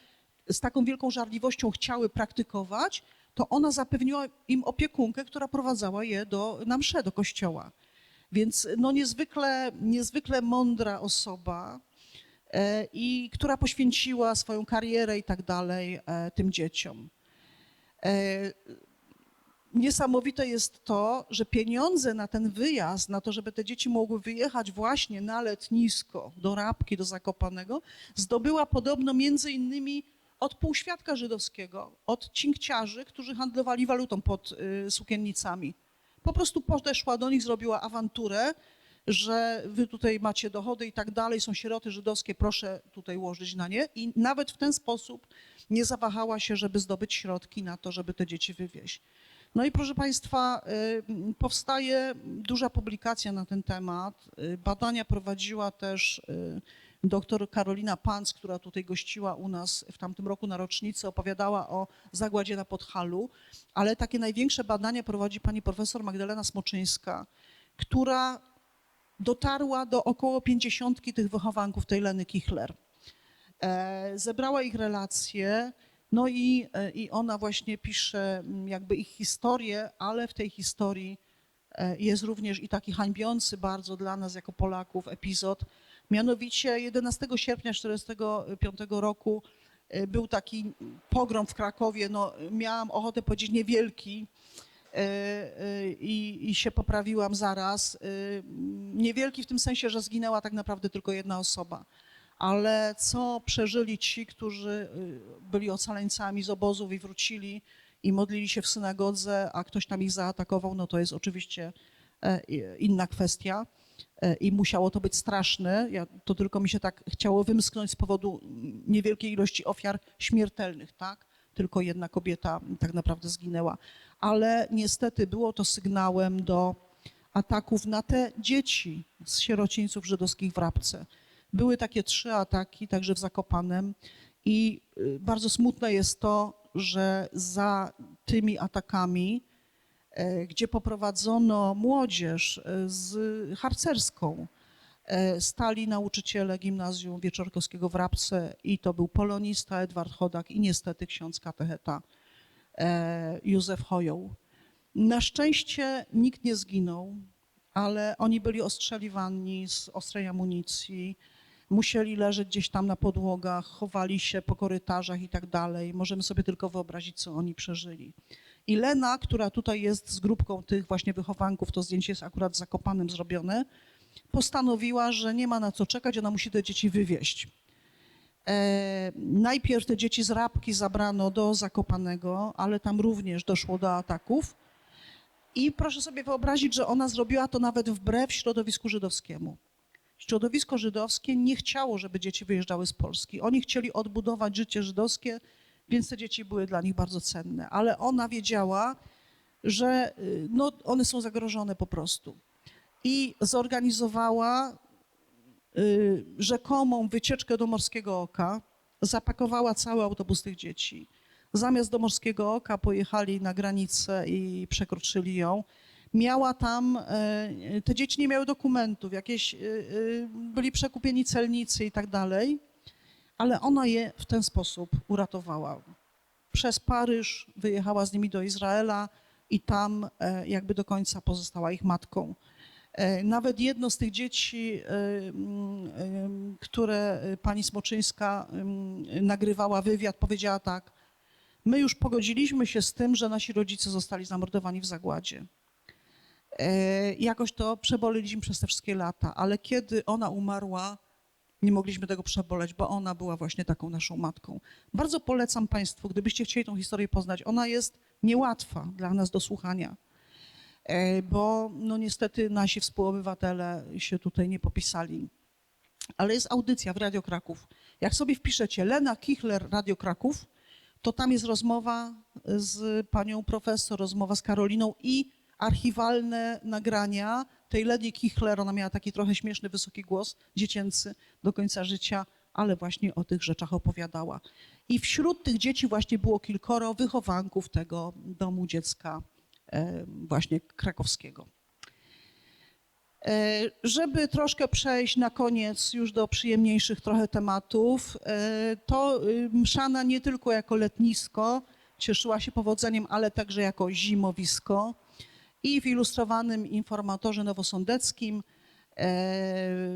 z taką wielką żarliwością chciały praktykować, to ona zapewniła im opiekunkę, która prowadzała je na msze, do kościoła. Więc no niezwykle mądra osoba i która poświęciła swoją karierę i tak dalej tym dzieciom. Niesamowite jest to, że pieniądze na ten wyjazd, na to, żeby te dzieci mogły wyjechać właśnie na letnisko do Rabki, do Zakopanego, zdobyła podobno między innymi od półświadka żydowskiego, od cinkciarzy, którzy handlowali walutą pod sukiennicami. Po prostu podeszła do nich, zrobiła awanturę, że wy tutaj macie dochody i tak dalej, są sieroty żydowskie, proszę tutaj łożyć na nie. I nawet w ten sposób nie zawahała się, żeby zdobyć środki na to, żeby te dzieci wywieźć. No i proszę Państwa, powstaje duża publikacja na ten temat. Badania prowadziła też doktor Karolina Panc, która tutaj gościła u nas w tamtym roku na rocznicę, opowiadała o zagładzie na Podhalu, ale takie największe badania prowadzi pani profesor Magdalena Smoczyńska, która dotarła do około 50 tych wychowanków tej Leny Kichler. Zebrała ich relacje, No i ona właśnie pisze jakby ich historię, ale w tej historii jest również i taki hańbiący bardzo dla nas jako Polaków epizod. Mianowicie 11 sierpnia 1945 roku był taki pogrom w Krakowie, no miałam ochotę powiedzieć niewielki, i się poprawiłam zaraz. Niewielki w tym sensie, że zginęła tak naprawdę tylko jedna osoba. Ale co przeżyli ci, którzy byli ocaleńcami z obozów i wrócili i modlili się w synagodze, a ktoś tam ich zaatakował, no to jest oczywiście inna kwestia i musiało to być straszne. To tylko mi się tak chciało wymsknąć z powodu niewielkiej ilości ofiar śmiertelnych, tak? Tylko jedna kobieta tak naprawdę zginęła. Ale niestety było to sygnałem do ataków na te dzieci z sierocińców żydowskich w Rabce. Były takie 3 ataki, także w Zakopanem i bardzo smutne jest to, że za tymi atakami, gdzie poprowadzono młodzież z harcerską, stali nauczyciele gimnazjum wieczorkowskiego w Rabce i to był polonista Edward Chodak i niestety ksiądz katecheta Józef Chojoł. Na szczęście nikt nie zginął, ale oni byli ostrzeliwani z ostrej amunicji, musieli leżeć gdzieś tam na podłogach, chowali się po korytarzach i tak dalej. Możemy sobie tylko wyobrazić, co oni przeżyli. I Lena, która tutaj jest z grupką tych właśnie wychowanków, to zdjęcie jest akurat w Zakopanem zrobione, postanowiła, że nie ma na co czekać, ona musi te dzieci wywieźć. Najpierw te dzieci z Rabki zabrano do Zakopanego, ale tam również doszło do ataków. I proszę sobie wyobrazić, że ona zrobiła to nawet wbrew środowisku żydowskiemu. Środowisko żydowskie nie chciało, żeby dzieci wyjeżdżały z Polski. Oni chcieli odbudować życie żydowskie, więc te dzieci były dla nich bardzo cenne. Ale ona wiedziała, że no, one są zagrożone po prostu. I zorganizowała rzekomą wycieczkę do Morskiego Oka, zapakowała cały autobus tych dzieci. Zamiast do Morskiego Oka pojechali na granicę i przekroczyli ją. Miała tam, te dzieci nie miały dokumentów, jakieś byli przekupieni celnicy i tak dalej, ale ona je w ten sposób uratowała. Przez Paryż wyjechała z nimi do Izraela i tam jakby do końca pozostała ich matką. Nawet jedno z tych dzieci, które pani Smoczyńska nagrywała wywiad, powiedziała tak: my już pogodziliśmy się z tym, że nasi rodzice zostali zamordowani w zagładzie. Jakoś to przeboleliśmy przez te wszystkie lata, ale kiedy ona umarła, nie mogliśmy tego przeboleć, bo ona była właśnie taką naszą matką. Bardzo polecam Państwu, gdybyście chcieli tą historię poznać. Ona jest niełatwa dla nas do słuchania, bo no niestety nasi współobywatele się tutaj nie popisali. Ale jest audycja w Radio Kraków. Jak sobie wpiszecie Lena Kichler Radio Kraków, to tam jest rozmowa z panią profesor, rozmowa z Karoliną i archiwalne nagrania tej Leni Kichler. Ona miała taki trochę śmieszny, wysoki głos dziecięcy do końca życia, ale właśnie o tych rzeczach opowiadała. I wśród tych dzieci właśnie było kilkoro wychowanków tego domu dziecka właśnie krakowskiego. Żeby troszkę przejść na koniec już do przyjemniejszych trochę tematów, to Mszana nie tylko jako letnisko cieszyła się powodzeniem, ale także jako zimowisko. I w Ilustrowanym Informatorze Nowosądeckim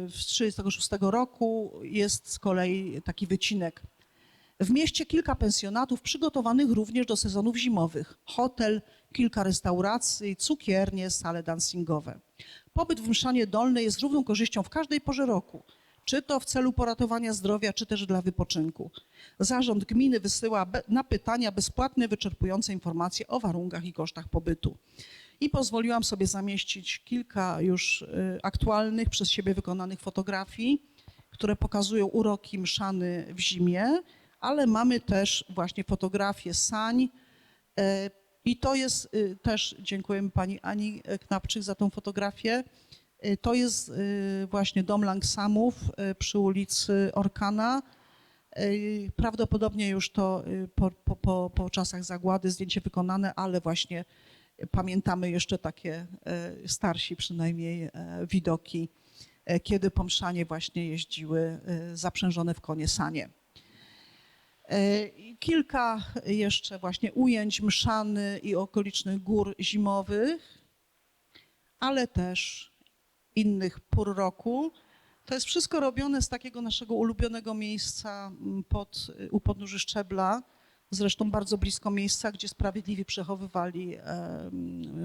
z 1936 roku jest z kolei taki wycinek. W mieście kilka pensjonatów przygotowanych również do sezonów zimowych. Hotel, kilka restauracji, cukiernie, sale dancingowe. Pobyt w Mszanie Dolnej jest równą korzyścią w każdej porze roku, czy to w celu poratowania zdrowia, czy też dla wypoczynku. Zarząd gminy wysyła na pytania bezpłatne, wyczerpujące informacje o warunkach i kosztach pobytu. I pozwoliłam sobie zamieścić kilka już aktualnych przez siebie wykonanych fotografii, które pokazują uroki Mszany w zimie, ale mamy też właśnie fotografię sań. I to jest też, dziękujemy pani Ani Knapczyk za tą fotografię, to jest właśnie dom Langsamów przy ulicy Orkana. Prawdopodobnie już to po czasach zagłady zdjęcie wykonane, ale właśnie pamiętamy jeszcze takie starsi przynajmniej widoki, kiedy po Mszanie właśnie jeździły zaprzężone w konie sanie. Kilka jeszcze właśnie ujęć Mszany i okolicznych gór zimowych, ale też innych pór roku. To jest wszystko robione z takiego naszego ulubionego miejsca u podnóży Szczebla, zresztą bardzo blisko miejsca, gdzie sprawiedliwi przechowywali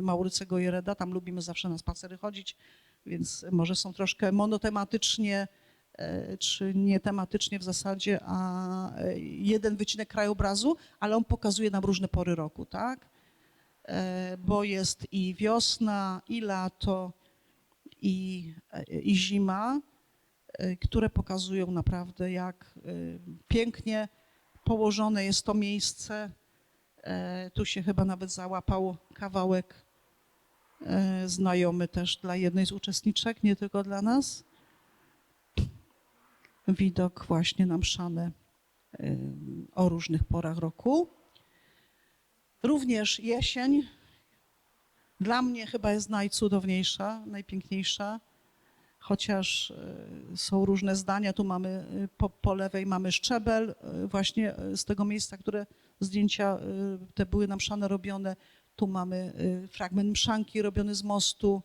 Maurycego Jereda. Tam lubimy zawsze na spacery chodzić, więc może są troszkę monotematycznie czy nie tematycznie w zasadzie, a jeden wycinek krajobrazu, ale on pokazuje nam różne pory roku, tak? Bo jest i wiosna, i lato, i zima, które pokazują naprawdę, jak pięknie położone jest to miejsce. Tu się chyba nawet załapał kawałek znajomy też dla jednej z uczestniczek, nie tylko dla nas. Widok właśnie na Mszanę o różnych porach roku. Również jesień dla mnie chyba jest najcudowniejsza, najpiękniejsza, chociaż są różne zdania. Tu mamy po lewej mamy Szczebel, właśnie z tego miejsca, które zdjęcia te były na Mszanę robione. Tu mamy fragment Mszanki robiony z mostu.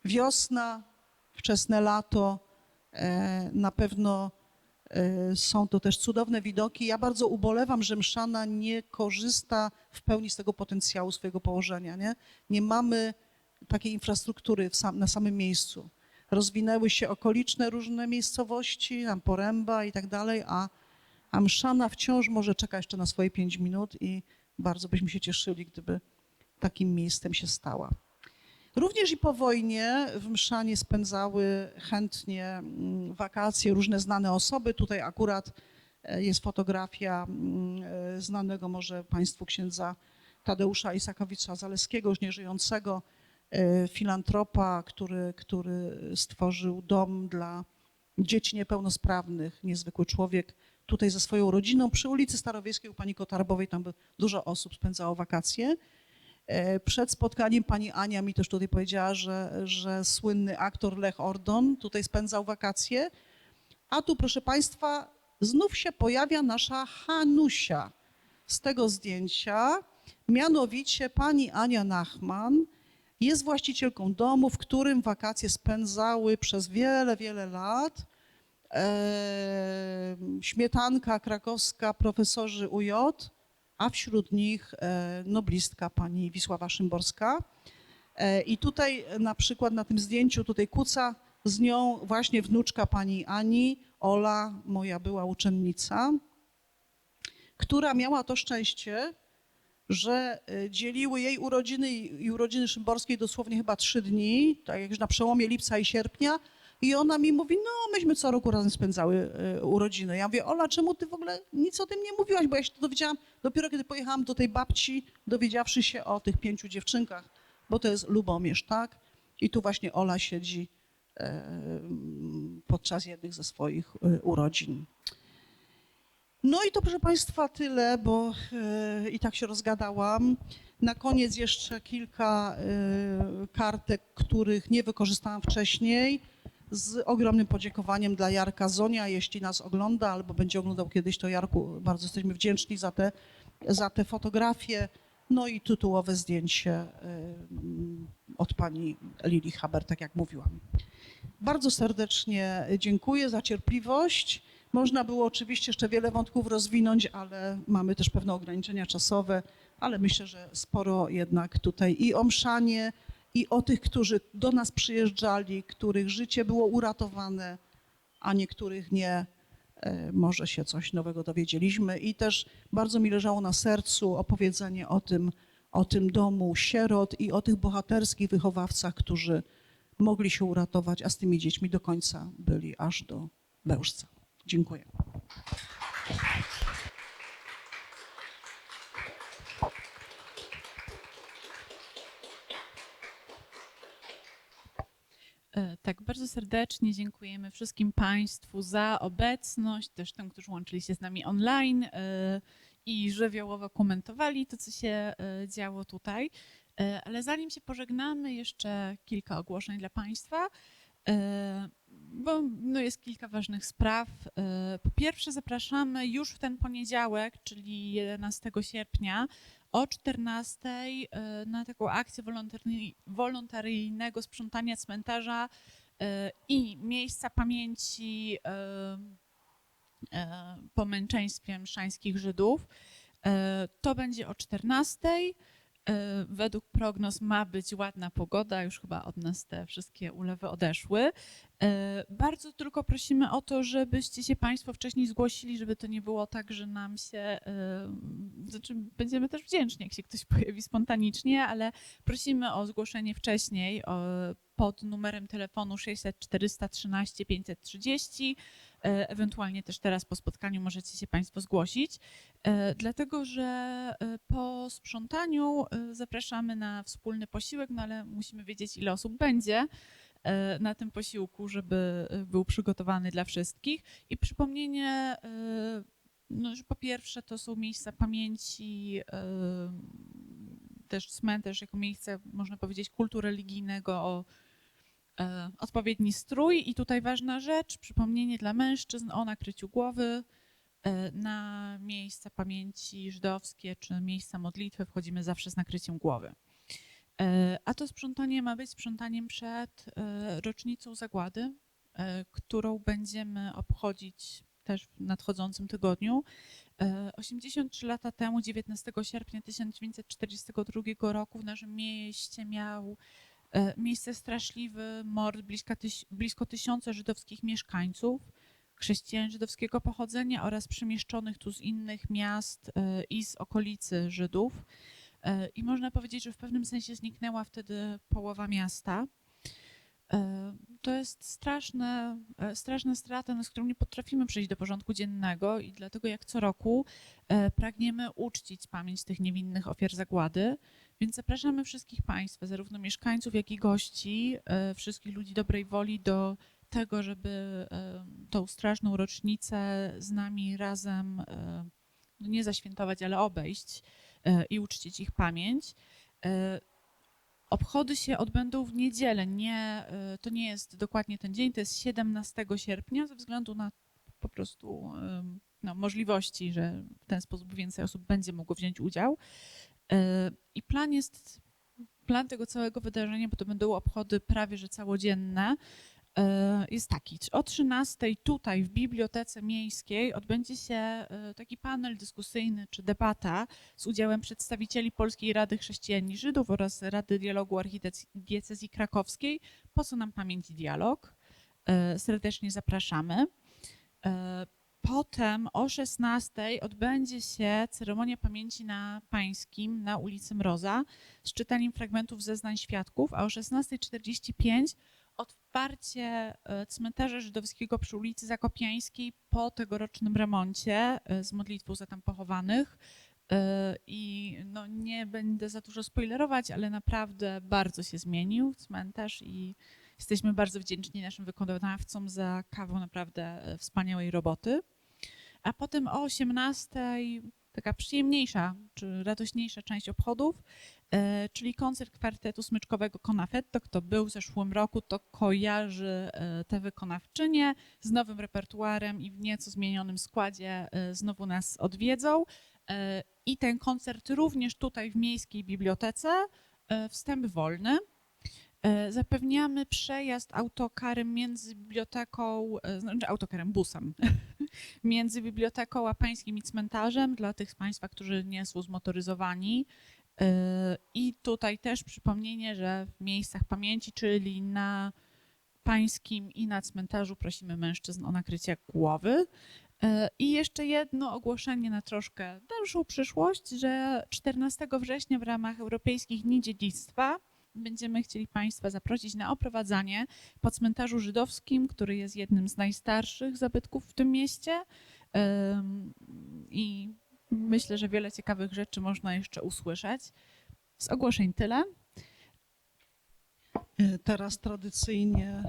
Wiosna, wczesne lato, na pewno są to też cudowne widoki. Ja bardzo ubolewam, że Mszana nie korzysta w pełni z tego potencjału swojego położenia. Nie mamy takiej infrastruktury na samym miejscu. Rozwinęły się okoliczne różne miejscowości, tam Poręba i tak dalej, a Mszana wciąż może czeka jeszcze na swoje 5 minut i bardzo byśmy się cieszyli, gdyby takim miejscem się stała. Również i po wojnie w Mszanie spędzały chętnie wakacje różne znane osoby. Tutaj akurat jest fotografia znanego może Państwu księdza Tadeusza Isakowicza-Zaleskiego, już nieżyjącego filantropa, który stworzył dom dla dzieci niepełnosprawnych, niezwykły człowiek, tutaj ze swoją rodziną przy ulicy Starowiejskiej u pani Kotarbowej, tam dużo osób spędzało wakacje. Przed spotkaniem pani Ania mi też tutaj powiedziała, że słynny aktor Lech Ordon tutaj spędzał wakacje, a tu proszę Państwa znów się pojawia nasza Hanusia z tego zdjęcia, mianowicie pani Ania Nachman jest właścicielką domu, w którym wakacje spędzały przez wiele, wiele lat śmietanka krakowska, profesorzy UJ, a wśród nich noblistka pani Wisława Szymborska. I tutaj na przykład na tym zdjęciu tutaj kuca z nią właśnie wnuczka pani Ani, Ola, moja była uczennica, która miała to szczęście, że dzieliły jej urodziny i urodziny Szymborskiej dosłownie chyba 3 dni, tak jak na przełomie lipca i sierpnia. I ona mi mówi, no myśmy co roku razem spędzały urodziny. Ja mówię, Ola, czemu ty w ogóle nic o tym nie mówiłaś? Bo ja się to dowiedziałam dopiero kiedy pojechałam do tej babci, dowiedziawszy się o tych 5 dziewczynkach, bo to jest Lubomierz, tak? I tu właśnie Ola siedzi podczas jednych ze swoich urodzin. No i to, proszę Państwa, tyle, bo i tak się rozgadałam. Na koniec jeszcze kilka kartek, których nie wykorzystałam wcześniej. Z ogromnym podziękowaniem dla Jarka Zonia, jeśli nas ogląda albo będzie oglądał kiedyś, to Jarku, bardzo jesteśmy wdzięczni za te fotografie. No i tytułowe zdjęcie od pani Lili Haber, tak jak mówiłam. Bardzo serdecznie dziękuję za cierpliwość. Można było oczywiście jeszcze wiele wątków rozwinąć, ale mamy też pewne ograniczenia czasowe, ale myślę, że sporo jednak tutaj i o Mszanie, i o tych, którzy do nas przyjeżdżali, których życie było uratowane, a niektórych nie, może się coś nowego dowiedzieliśmy. I też bardzo mi leżało na sercu opowiedzenie o tym domu sierot i o tych bohaterskich wychowawcach, którzy mogli się uratować, a z tymi dziećmi do końca byli aż do Bełżca. Dziękuję. Tak, bardzo serdecznie dziękujemy wszystkim Państwu za obecność, też tym, którzy łączyli się z nami online i żywiołowo komentowali to, co się działo tutaj. Ale zanim się pożegnamy, jeszcze kilka ogłoszeń dla Państwa. bo no jest kilka ważnych spraw. Po pierwsze zapraszamy już w ten poniedziałek, czyli 11 sierpnia o 14 na taką akcję wolontaryjnego sprzątania cmentarza i miejsca pamięci po męczeństwie mszańskich Żydów. To będzie o 14. Według prognoz ma być ładna pogoda, już chyba od nas te wszystkie ulewy odeszły. Bardzo tylko prosimy o to, żebyście się Państwo wcześniej zgłosili, żeby to nie było tak, że nam się, znaczy będziemy też wdzięczni, jak się ktoś pojawi spontanicznie, ale prosimy o zgłoszenie wcześniej pod numerem telefonu 600 413 530. Ewentualnie też teraz po spotkaniu możecie się Państwo zgłosić, dlatego że po sprzątaniu zapraszamy na wspólny posiłek, no ale musimy wiedzieć, ile osób będzie na tym posiłku, żeby był przygotowany dla wszystkich. I przypomnienie, no, że po pierwsze to są miejsca pamięci, też cmentarz jako miejsce, można powiedzieć, kultu religijnego, odpowiedni strój i tutaj ważna rzecz, przypomnienie dla mężczyzn o nakryciu głowy. Na miejsca pamięci żydowskie czy miejsca modlitwy wchodzimy zawsze z nakryciem głowy. A to sprzątanie ma być sprzątaniem przed rocznicą zagłady, którą będziemy obchodzić też w nadchodzącym tygodniu. 83 lata temu, 19 sierpnia 1942 roku w naszym mieście miał miejsce straszliwy mord blisko 1000 żydowskich mieszkańców, chrześcijan żydowskiego pochodzenia oraz przemieszczonych tu z innych miast i z okolicy Żydów. I można powiedzieć, że w pewnym sensie zniknęła wtedy połowa miasta. To jest straszna strata, z którą nie potrafimy przejść do porządku dziennego i dlatego jak co roku pragniemy uczcić pamięć tych niewinnych ofiar zagłady. Więc zapraszamy wszystkich Państwa, zarówno mieszkańców, jak i gości, wszystkich ludzi dobrej woli do tego, żeby tą straszną rocznicę z nami razem nie zaświętować, ale obejść i uczcić ich pamięć. Obchody się odbędą w niedzielę. To nie jest dokładnie ten dzień, to jest 17 sierpnia, ze względu na po prostu możliwości, że w ten sposób więcej osób będzie mogło wziąć udział. I plan tego całego wydarzenia, bo to będą obchody prawie że całodzienne, jest taki. O 13:00 tutaj w Bibliotece Miejskiej odbędzie się taki panel dyskusyjny czy debata z udziałem przedstawicieli Polskiej Rady Chrześcijan i Żydów oraz Rady Dialogu Archidiecezji Krakowskiej. Po co nam pamięć i dialog? Serdecznie zapraszamy. Potem o 16:00 odbędzie się ceremonia pamięci na Pańskim na ulicy Mroza z czytaniem fragmentów zeznań świadków, a o 16:45 otwarcie cmentarza żydowskiego przy ulicy Zakopiańskiej po tegorocznym remoncie z modlitwą za tam pochowanych. I no nie będę za dużo spoilerować, ale naprawdę bardzo się zmienił cmentarz i jesteśmy bardzo wdzięczni naszym wykonawcom za kawał naprawdę wspaniałej roboty. A potem o 18:00 taka przyjemniejsza czy radośniejsza część obchodów, czyli koncert kwartetu smyczkowego Konafetto. Kto był w zeszłym roku, to kojarzy te wykonawczynie z nowym repertuarem i w nieco zmienionym składzie znowu nas odwiedzą. I ten koncert również tutaj w Miejskiej Bibliotece, wstęp wolny. Zapewniamy przejazd autokarem między biblioteką, znaczy autokarem, busem, między biblioteką a Pańskim i cmentarzem dla tych z Państwa, którzy nie są zmotoryzowani. I tutaj też przypomnienie, że w miejscach pamięci, czyli na Pańskim i na cmentarzu prosimy mężczyzn o nakrycie głowy. I jeszcze jedno ogłoszenie na troszkę dalszą przyszłość, że 14 września w ramach Europejskich Dni Dziedzictwa będziemy chcieli Państwa zaprosić na oprowadzanie po cmentarzu żydowskim, który jest jednym z najstarszych zabytków w tym mieście. I myślę, że wiele ciekawych rzeczy można jeszcze usłyszeć. Z ogłoszeń tyle. Teraz tradycyjnie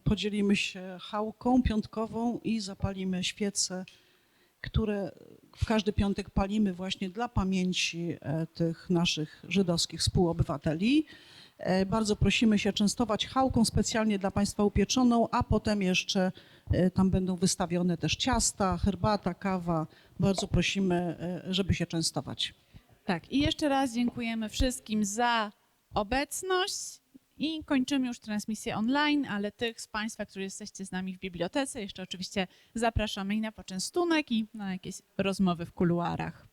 podzielimy się chałką piątkową i zapalimy świece, które w każdy piątek palimy właśnie dla pamięci tych naszych żydowskich współobywateli. Bardzo prosimy się częstować chałką specjalnie dla Państwa upieczoną, a potem jeszcze tam będą wystawione też ciasta, herbata, kawa. Bardzo prosimy, żeby się częstować. Tak, i jeszcze raz dziękujemy wszystkim za obecność i kończymy już transmisję online, ale tych z Państwa, którzy jesteście z nami w bibliotece, jeszcze oczywiście zapraszamy i na poczęstunek, i na jakieś rozmowy w kuluarach.